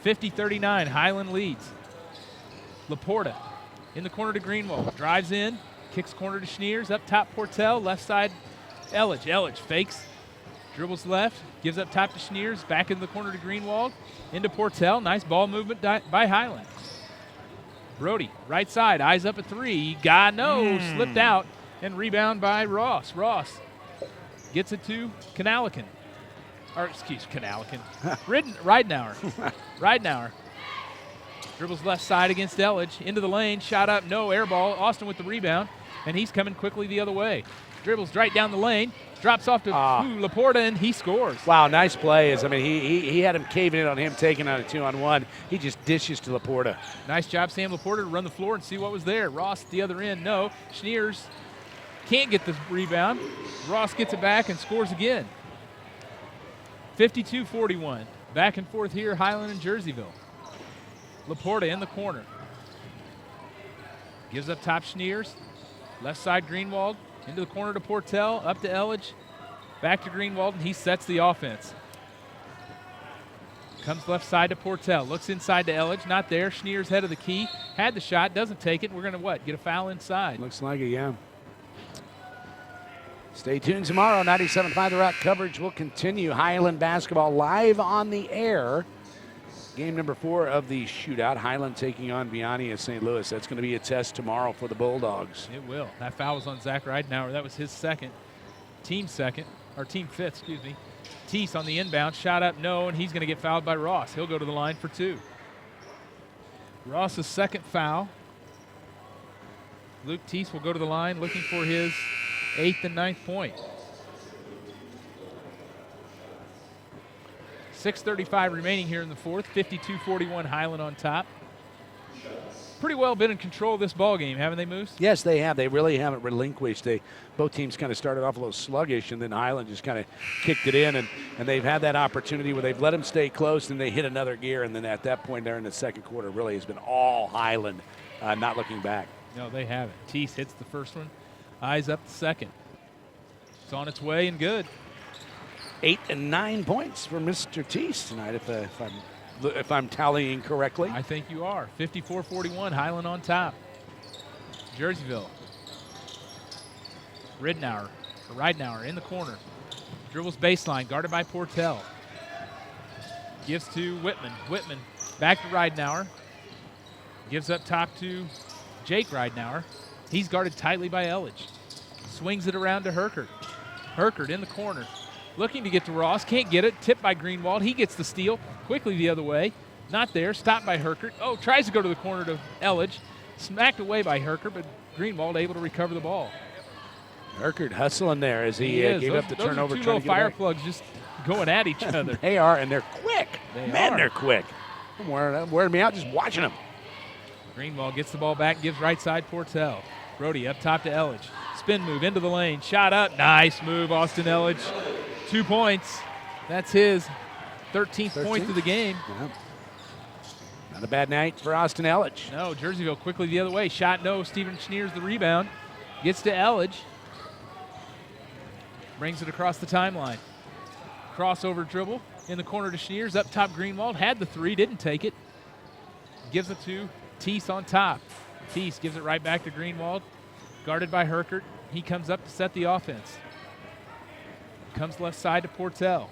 50-39. Highland leads. Laporta in the corner to Greenwald. Drives in. Kicks corner to Schneers. Up top Portell. Left side Elledge. Elledge fakes. Dribbles left, gives up top to Schneers, back in the corner to Greenwald, into Portell. Nice ball movement by Highland. Brody, right side, eyes up at three. Slipped out, and rebound by Ross. Ross gets it to Kanalikan. Ridenauer. Dribbles left side against Elledge, into the lane, shot up, no, air ball. Austin with the rebound, and he's coming quickly the other way. Dribbles right down the lane. Drops off to Laporta, and he scores.
Wow, nice play. He had him caving in on him, taking on a 2-on-1. He just dishes to Laporta.
Nice job, Sam Laporta, to run the floor and see what was there. Ross at the other end, no. Schneers can't get the rebound. Ross gets it back and scores again. 52-41. Back and forth here, Highland and Jerseyville. Laporta in the corner. Gives up top Schneers. Left side Greenwald. Into the corner to Portell, up to Elledge, back to Greenwald, and he sets the offense. Comes left side to Portell. Looks inside to Elledge. Not there. Schneer's head of the key. Had the shot. Doesn't take it. We're going to what? Get a foul inside.
Looks like it, yeah. Stay tuned tomorrow. 97.5 The Rock coverage will continue. Highland basketball live on the air. Game number 4 of the shootout. Highland taking on Vianney of St. Louis. That's going to be a test tomorrow for the Bulldogs.
It will. That foul was on Zach Ridenauer. That was his second. Team fifth, excuse me. Teese on the inbound. Shot up, no, and he's going to get fouled by Ross. He'll go to the line for 2. Ross's second foul. Luke Teese will go to the line looking for his 8th and 9th point. 6:35 remaining here in the fourth. 52-41 Highland on top. Pretty well been in control of this ball game, haven't they, Moose?
Yes, they have. They really haven't relinquished. Both teams kind of started off a little sluggish, and then Highland just kind of kicked it in, and they've had that opportunity where they've let them stay close, and they hit another gear, and then at that point there in the second quarter really has been all Highland, not looking back.
No, they haven't. Teese hits the first one, eyes up the second. It's on its way and good.
8 and 9 points for Mr. Teese tonight, if I'm tallying correctly.
I think you are. 54-41, Highland on top. Jerseyville. Ridenauer in the corner. Dribbles baseline, guarded by Portell. Gives to Whitman. Whitman back to Ridenauer. Gives up top to Jake Ridenauer. He's guarded tightly by Elledge. Swings it around to Herkert. Herkert in the corner. Looking to get to Ross, can't get it. Tipped by Greenwald. He gets the steal. Quickly the other way. Not there. Stopped by Herkert. Oh, tries to go to the corner to Elledge. Smacked away by Herkert, but Greenwald able to recover the ball.
Herkert hustling there as he gave up the turnover.
Those are 2 little fire plugs just going at each other.
They are, and they're quick. They're quick. I'm wearing me out just watching them.
Greenwald gets the ball back, gives right side Portell. Brody up top to Elledge. Spin move into the lane. Shot up. Nice move, Austin Elledge. 2 points. That's his 13th point of the game.
Yeah. Not a bad night for Austin Elledge.
No, Jerseyville quickly the other way. Shot no. Steven Schneers the rebound. Gets to Elledge. Brings it across the timeline. Crossover dribble in the corner to Schneers. Up top Greenwald. Had the 3. Didn't take it. Gives it to Teese on top. Teese gives it right back to Greenwald. Guarded by Herkert. He comes up to set the offense. Comes left side to Portell.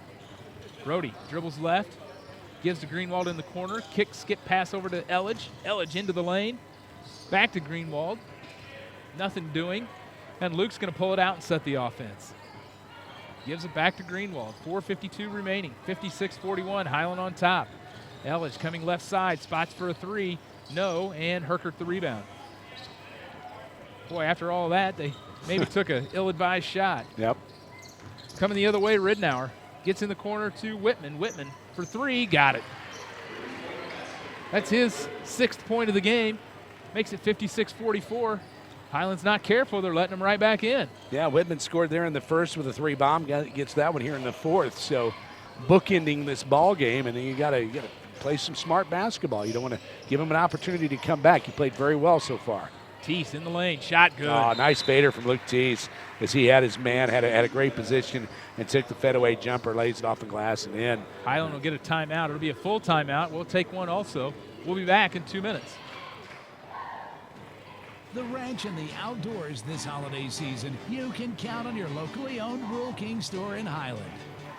Brody dribbles left. Gives to Greenwald in the corner. Kick, skip, pass over to Elledge. Elledge into the lane. Back to Greenwald. Nothing doing. And Luke's going to pull it out and set the offense. Gives it back to Greenwald. 4:52 remaining. 56-41. Highland on top. Elledge coming left side. Spots for a 3. No. And Herkert the rebound. Boy, after all that, they maybe took an ill-advised shot.
Yep.
Coming the other way, Ridenauer gets in the corner to Whitman. Whitman for 3. Got it. That's his 6th point of the game. Makes it 56-44. Highland's not careful. They're letting him right back in.
Yeah, Whitman scored there in the first with a 3 bomb. Gets that one here in the fourth. So bookending this ball game, and then you got to play some smart basketball. You don't want to give him an opportunity to come back. He played very well so far.
Teese in the lane. Shot good.
Oh, nice fader from Luke Teese as he had his man, had a great position and took the fadeaway jumper, lays it off the glass and in.
Highland will get a timeout. It'll be a full timeout. We'll take one also. We'll be back in 2 minutes.
The ranch and the outdoors this holiday season, you can count on your locally owned Rural King store in Highland.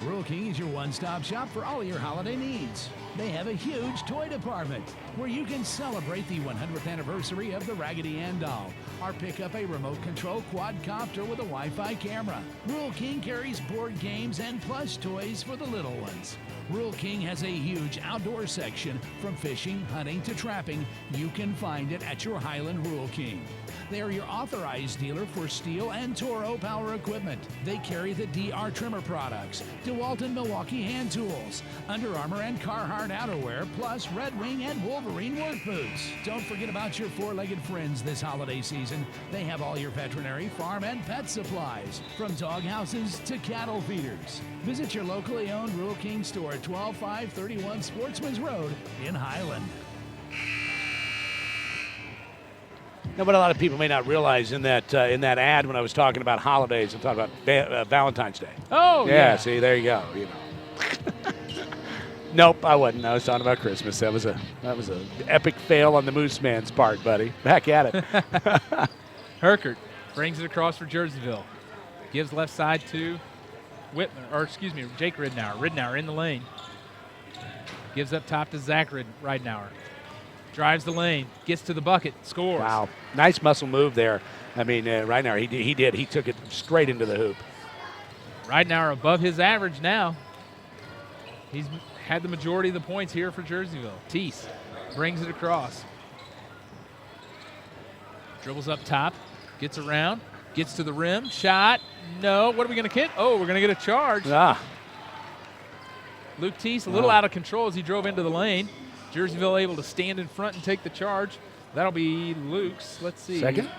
Rural King is your one-stop shop for all your holiday needs. They have a huge toy department where you can celebrate the 100th anniversary of the Raggedy Ann doll or pick up a remote control quadcopter with a Wi-Fi camera. Rural King carries board games and plush toys for the little ones. Rural King has a huge outdoor section from fishing, hunting to trapping. You can find it at your Highland Rural King. They are your authorized dealer for Steel and Toro power equipment. They carry the DR Trimmer products, DeWalt and Milwaukee hand tools, Under Armour and Carhartt outerwear, plus Red Wing and Wolverine work boots. Don't forget about your four-legged friends this holiday season. They have all your veterinary, farm, and pet supplies, from dog houses to cattle feeders. Visit your locally owned Rural King store at 12531 Sportsman's Road in Highland.
Now, what a lot of people may not realize in that ad when I was talking about holidays, I'm talking about Valentine's Day.
Oh, yeah.
See, there you go. You know. Nope, I wasn't. I was talking about Christmas. That was a epic fail on the Moose Man's part, buddy. Back at it.
Herkert brings it across for Jerseyville. Gives left side to Jake Ridnour. Ridnour in the lane. Gives up top to Zach Ridnour. Drives the lane, gets to the bucket, scores.
Wow, nice muscle move there. I mean, Ridnour, he did. He took it straight into the hoop.
Ridnour above his average now. He's had the majority of the points here for Jerseyville. Teese brings it across. Dribbles up top, gets around, gets to the rim, shot. No, what are we going to get? Oh, we're going to get a charge. Luke Teese a little out of control as he drove into the lane. Jerseyville able to stand in front and take the charge. That'll be Luke's. Let's see.
Second?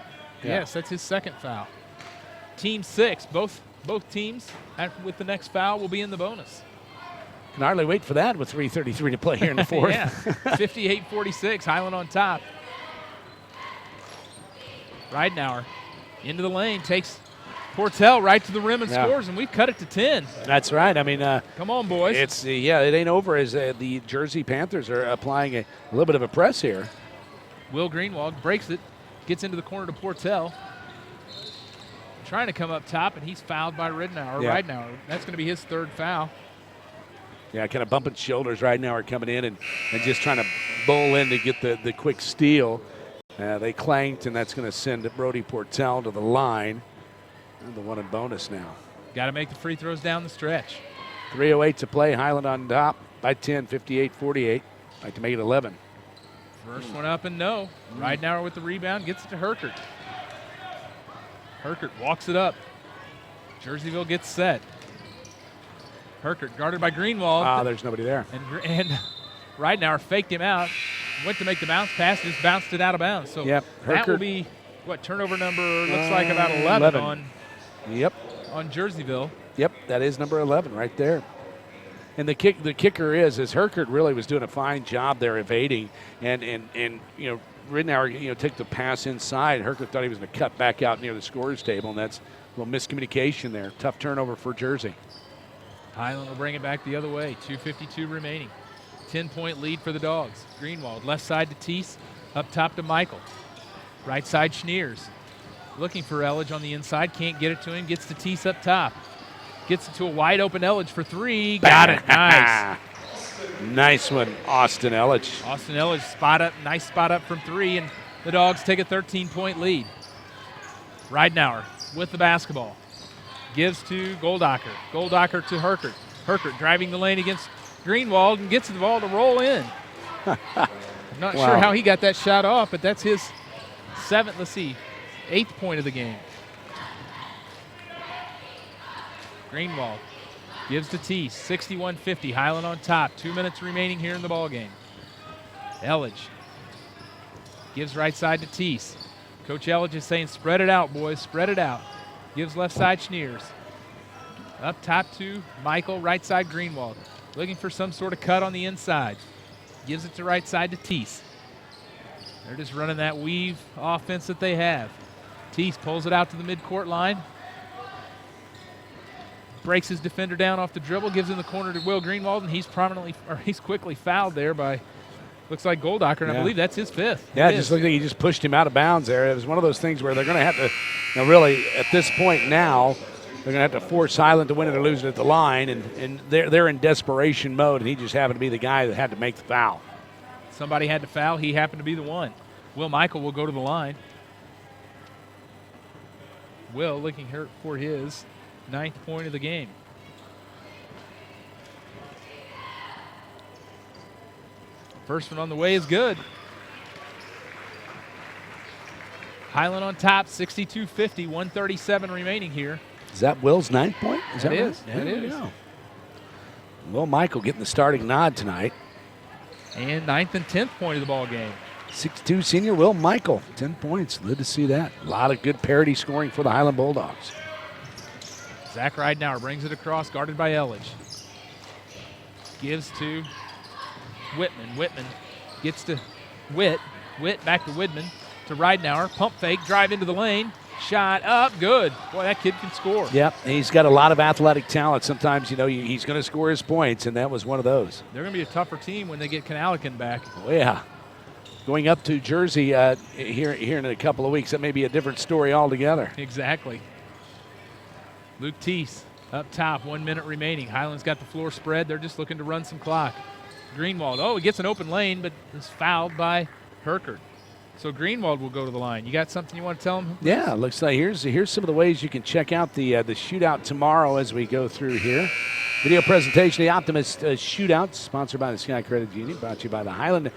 Yes, that's his second foul. Team 6, both teams with the next foul will be in the bonus.
Can hardly wait for that with 3:33 to play here in the fourth.
Yeah, 58-46, Highland on top. Ridnour into the lane, takes Portell right to the rim and scores, and we've cut it to 10.
That's right. I mean,
come on, boys.
It's it ain't over as the Jersey Panthers are applying a little bit of a press here.
Will Greenwald breaks it, gets into the corner to Portell. Trying to come up top, and he's fouled by Ridnour. That's going to be his third foul.
Yeah, kind of bumping shoulders right now are coming in and just trying to bowl in to get the quick steal. They clanked, and that's going to send Brody Portell to the line. And the one in bonus now.
Got to make the free throws down the stretch.
3:08 to play. Highland on top by 10, 58-48. Like to make it 11.
First one up and no. Ridnour with the rebound, gets it to Herkert. Herkert walks it up. Jerseyville gets set. Herkert guarded by Greenwald.
There's nobody there.
And Ridnour faked him out. Went to make the bounce pass, just bounced it out of bounds. So that will be, turnover number looks like about 11. on Jerseyville.
Yep, that is number 11 right there. And the kicker is Herkert really was doing a fine job there evading, and Ridnour took the pass inside. Herkert thought he was going to cut back out near the scorer's table, and that's a little miscommunication there. Tough turnover for Jersey.
Highland will bring it back the other way. 2:52 remaining. 10-point lead for the Dogs. Greenwald left side to Teese, up top to Michael. Right side Schneers. Looking for Elledge on the inside, can't get it to him, gets to Teese up top. Gets it to a wide open Elledge for three. Got it. Nice.
Nice one, Austin Elledge.
Austin Elledge nice spot up from three, and the Dogs take a 13-point lead. Ridnour with the basketball. Gives to Goldacher. Goldacher to Herkert. Herkert driving the lane against Greenwald and gets the ball to roll in. I'm not sure how he got that shot off, but that's his eighth point of the game. Greenwald gives to Teese, 61-50, Highland on top. 2 minutes remaining here in the ball game. Elledge gives right side to Teese. Coach Elledge is saying, spread it out, boys, spread it out. Gives left side Schneers. Up top to Michael, right side Greenwald. Looking for some sort of cut on the inside. Gives it to right side to Teese. They're just running that weave offense that they have. Teese pulls it out to the midcourt line. Breaks his defender down off the dribble, gives in the corner to Will Greenwald, and he's quickly fouled there by, looks like Goldacher, and I believe that's his fifth.
Yeah, it just looked like he just pushed him out of bounds there. It was one of those things where they're going to have to, really, at this point now, they're going to have to force Highland to win it or lose it at the line, and they're in desperation mode, and he just happened to be the guy that had to make the foul.
Somebody had to foul. He happened to be the one. Will Michael will go to the line. Will looking for his 9th point of the game. First one on the way is good. Highland on top, 62-50, 1:37 remaining here.
Is that Will's 9th point?
That
right?
is. That is.
Will Michael getting the starting nod tonight.
And 9th and 10th point of the ball game.
6'2" senior Will Michael, 10 points. Good to see that. A lot of good parity scoring for the Highland Bulldogs.
Zach Ridnour brings it across, guarded by Elledge. Gives to Whitman. Whitman gets to Witt. Witt back to Widman to Ridnour. Pump fake, drive into the lane. Shot up, good. Boy, that kid can score.
Yep, he's got a lot of athletic talent. Sometimes, he's going to score his points, and that was one of those.
They're going to be a tougher team when they get Canalican back.
Oh, yeah. Going up to Jersey here in a couple of weeks, that may be a different story altogether.
Exactly. Luke Teese up top, 1 minute remaining. Highland's got the floor spread. They're just looking to run some clock. Greenwald, he gets an open lane, but is fouled by Herkert. So Greenwald will go to the line. You got something you want to tell him?
Yeah, looks like here's some of the ways you can check out the shootout tomorrow as we go through here. Video presentation, the Optimist Shootout, sponsored by the Sky Credit Union, brought to you by the Highland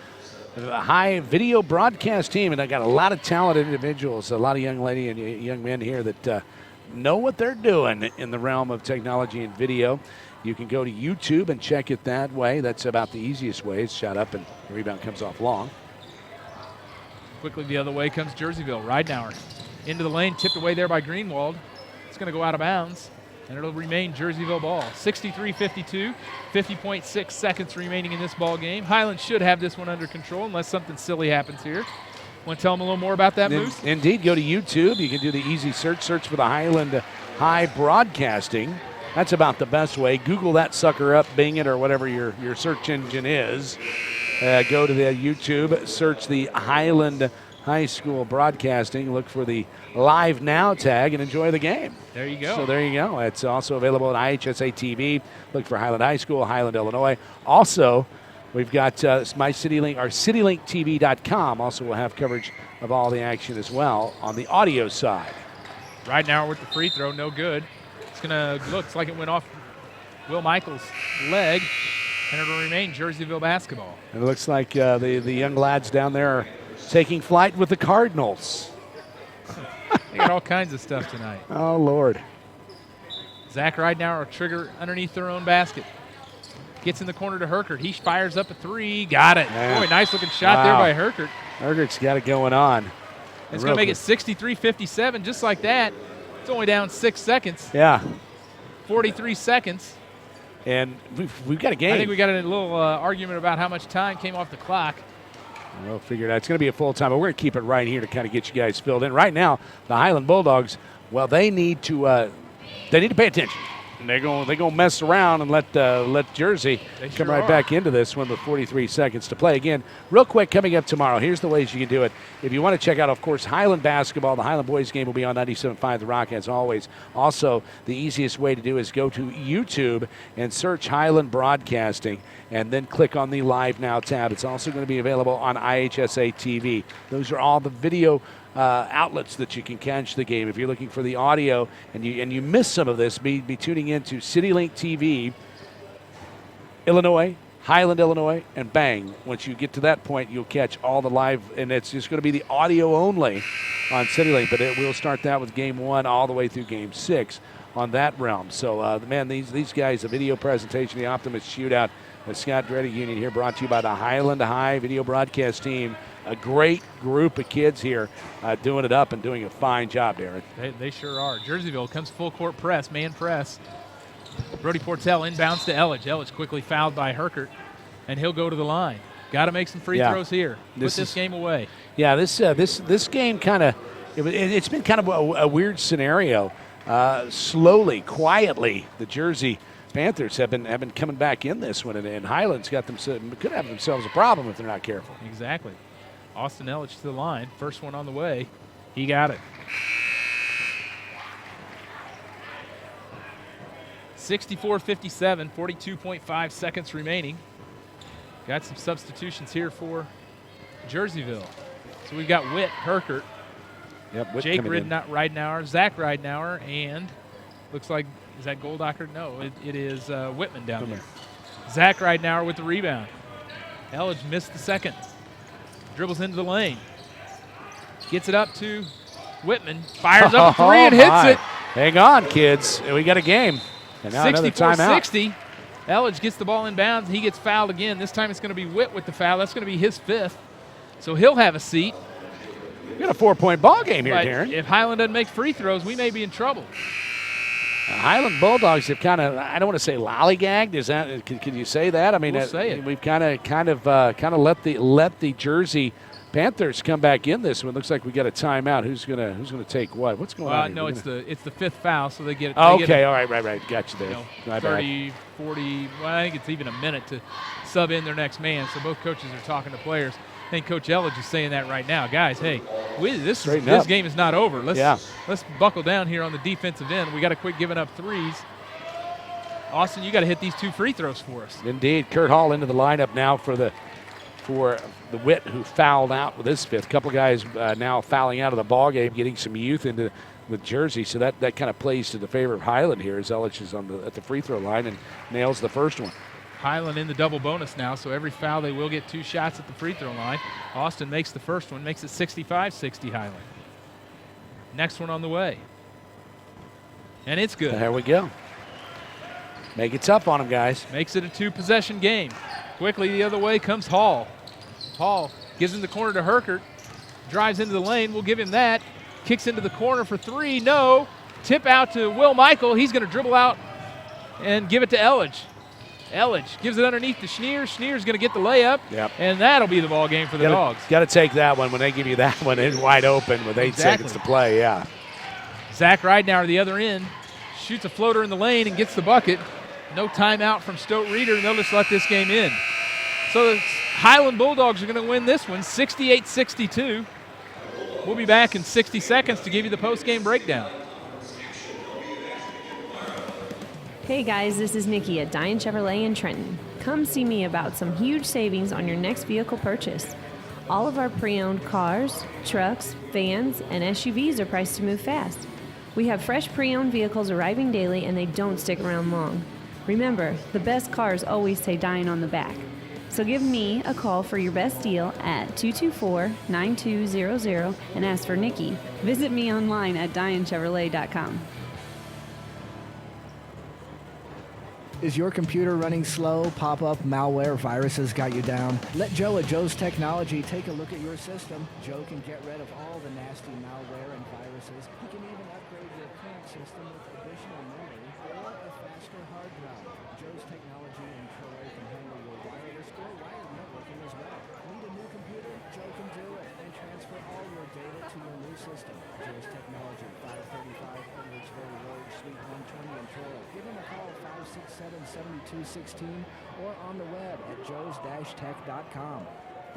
High Video Broadcast Team. And I got a lot of talented individuals, a lot of young lady and young men here that know what they're doing in the realm of technology and video. You can go to YouTube and check it that way. That's about the easiest way. It's shot up and the rebound comes off long.
Quickly the other way comes Jerseyville. Ridenauer into the lane, tipped away there by Greenwald. It's going to go out of bounds, and it'll remain Jerseyville ball. 63-52, 50.6 seconds remaining in this ball game. Highland should have this one under control unless something silly happens here. Want to tell them a little more about that, Moose?
Indeed. Go to YouTube. You can do the easy search for the Highland High Broadcasting. That's about the best way. Google that sucker up, Bing it, or whatever your search engine is. Go to the YouTube, search the Highland High School Broadcasting, look for the Live Now tag, and enjoy the game.
There you go.
So there you go. It's also available on IHSA TV. Look for Highland High School, Highland, Illinois. Also, we've got my CityLink, our CityLinkTV.com also will have coverage of all the action as well on the audio side.
Ridenauer with the free throw, no good. It's going to looks like it went off Will Michaels' leg. And it'll remain Jerseyville basketball.
It looks like the young lads down there are taking flight with the Cardinals.
They got all kinds of stuff tonight.
Oh, Lord.
Zach Ridenauer will trigger underneath their own basket. Gets in the corner to Herkert. He fires up a three. Got it.
Man.
Boy, nice looking shot there by Herkert.
Herkert's got it going on.
It's going to make it 63-57 just like that. It's only down 6 seconds.
Yeah.
43 seconds.
And we've got a game.
I think we got a little argument about how much time came off the clock.
We'll figure it out. It's going to be a full time, but we're going to keep it right here to kind of get you guys filled in. Right now, the Highland Bulldogs, well, they need to pay attention. And they're going to mess around and let Jersey come right back into this one with 43 seconds to play. Again, real quick, coming up tomorrow, here's the ways you can do it. If you want to check out, of course, Highland basketball, the Highland boys game will be on 97.5 The Rock as always. Also, the easiest way to do is go to YouTube and search Highland Broadcasting and then click on the Live Now tab. It's also going to be available on IHSA TV. Those are all the video outlets that you can catch the game. If you're looking for the audio and you miss some of this, be tuning into CityLink TV, Illinois, Highland, Illinois, and bang. Once you get to that point, you'll catch all the live, and it's just going to be the audio only on CityLink, but we'll start that with Game 1 all the way through Game 6 on that realm. So, man, these guys, the video presentation, the Optimist Shootout, the Scott Credit Union here, brought to you by the Highland High Video Broadcast Team. A great group of kids here doing it up and doing a fine job, Darren.
They sure are. Jerseyville comes full court press, man press. Brody Portell inbounds to Elledge. Elledge quickly fouled by Herkert, and he'll go to the line. Got to make some free throws here. Put this game away.
Yeah, this game kind of it's been kind of a weird scenario. Slowly, quietly, the Jersey Panthers have been coming back in this one, and Highlands could have themselves a problem if they're not careful.
Exactly. Austin Elledge to the line. First one on the way. He got it. 64-57, 42.5 seconds remaining. Got some substitutions here for Jerseyville. So we've got Witt, Herkert, Jake Ridenauer, Zach Ridenauer, and looks like, is that Goldacher? No, it is Whitman down there. Zach Ridenauer with the rebound. Elledge missed the second. Dribbles into the lane. Gets it up to Whitman. Fires up a three and hits it.
Hang on, kids. We got a game. And now another timeout.
64-60. Elledge gets the ball in bounds. He gets fouled again. This time it's going to be Witt with the foul. That's going to be his fifth. So he'll have a seat.
We got a 4-point ball game here,
but
Darren.
If Highland doesn't make free throws, we may be in trouble.
Highland Bulldogs have kind of, I don't want to say lollygagged. Is that? Can you say that? I mean,
We'll say it.
We've kind of let the Jersey Panthers come back in this one. Looks like we got a timeout. Who's gonna take what? What's going on here?
No, it's the fifth foul, so they get it.
Oh, okay, all right. Got you there.
30, 40, well, I think it's even a minute to sub in their next man. So both coaches are talking to players. I think Coach Elledge is saying that right now. Guys, hey, this game is not over. Let's buckle down here on the defensive end. We got to quit giving up threes. Austin, you got to hit these 2 free throws for us.
Indeed. Kurt Hall into the lineup now for the Wit, who fouled out with his 5th. Couple guys now fouling out of the ball game, getting some youth into with Jersey. So that kind of plays to the favor of Highland here as Elledge is at the free throw line and nails the first one.
Highland in the double bonus now, so every foul they will get 2 shots at the free throw line. Austin makes the first one, makes it 65-60 Highland. Next one on the way. And it's good.
There we go. Make it tough on them, guys.
Makes it a 2-possession game. Quickly the other way comes Hall. Hall gives in the corner to Herkert. Drives into the lane. We'll give him that. Kicks into the corner for 3. No. Tip out to Will Michael. He's going to dribble out and give it to Elledge. Elledge gives it underneath to Schneer. Schneer's going to get the layup.
Yep.
And that'll be the ball game for the Dogs.
Got to take that one when they give you that one in wide open with 8 seconds to play, yeah.
Zach Ridenauer the other end. Shoots a floater in the lane and gets the bucket. No timeout from Stote Reeder, and they'll just let this game in. So the Highland Bulldogs are going to win this one, 68-62. We'll be back in 60 seconds to give you the post-game breakdown.
Hey guys, this is Nikki at Diane Chevrolet in Trenton. Come see me about some huge savings on your next vehicle purchase. All of our pre-owned cars, trucks, vans, and SUVs are priced to move fast. We have fresh pre-owned vehicles arriving daily, and they don't stick around long. Remember, the best cars always say Diane on the back. So give me a call for your best deal at 224-9200 and ask for Nikki. Visit me online at DianeChevrolet.com.
Is your computer running slow? Pop-up malware viruses got you down? Let Joe at Joe's Technology take a look at your system. Joe can get rid of all the nasty malware and viruses. He can even upgrade your current system with additional memory or a faster hard drive. Joe's Technology in Troy can handle your wireless or wired networking as well. Need a new computer? Joe can do it and transfer all your data to your new system. Joe's Technology, 535 Edwardsville Road, Suite 120 in Troy. Give him a call, 567-7216, or on the web at joes-tech.com.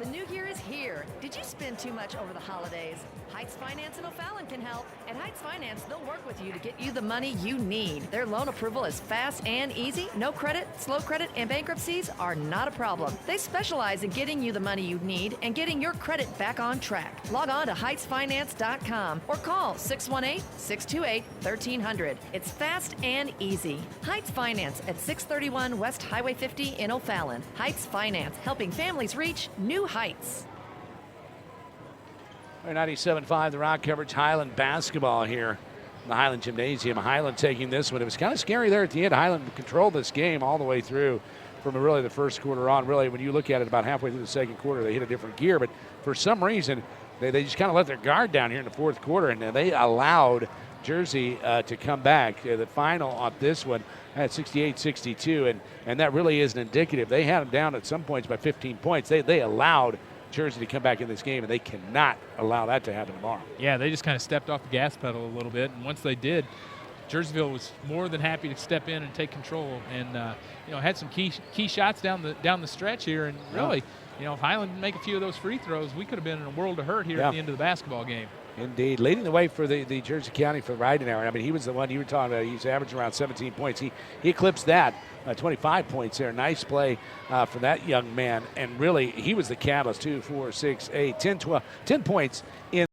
The new year is here. Did you spend too much over the holidays? Heights Finance in O'Fallon can help. At Heights Finance, they'll work with you to get you the money you need. Their loan approval is fast and easy. No credit, slow credit, and bankruptcies are not a problem. They specialize in getting you the money you need and getting your credit back on track. Log on to heightsfinance.com or call 618-628-1300. It's fast and easy. Heights Finance at 631 West Highway 50 in O'Fallon. Heights Finance, helping families reach new heights.
97.5, the Rock coverage, Highland basketball here in the Highland Gymnasium. Highland taking this one. It was kind of scary there at the end. Highland controlled this game all the way through from really the first quarter on. Really, when you look at it about halfway through the second quarter, they hit a different gear. But for some reason, they just kind of let their guard down here in the fourth quarter, and they allowed Jersey to come back. The final on this one at 68-62, and that really isn't indicative. They had them down at some points by 15 points. They allowed Jersey to come back in this game, and they cannot allow that to happen tomorrow.
Yeah, they just kind of stepped off the gas pedal a little bit, and once they did, Jerseyville was more than happy to step in and take control, and had some key shots down the stretch here, and really, if Highland didn't make a few of those free throws, we could have been in a world of hurt here at the end of the basketball game.
Indeed. Leading the way for the Jersey County for Ridenauer. I mean, he was the one you were talking about. He's averaging around 17 points. He eclipsed that, 25 points there. Nice play for that young man. And really, he was the catalyst, 2, 4, 6, 8, 10 points in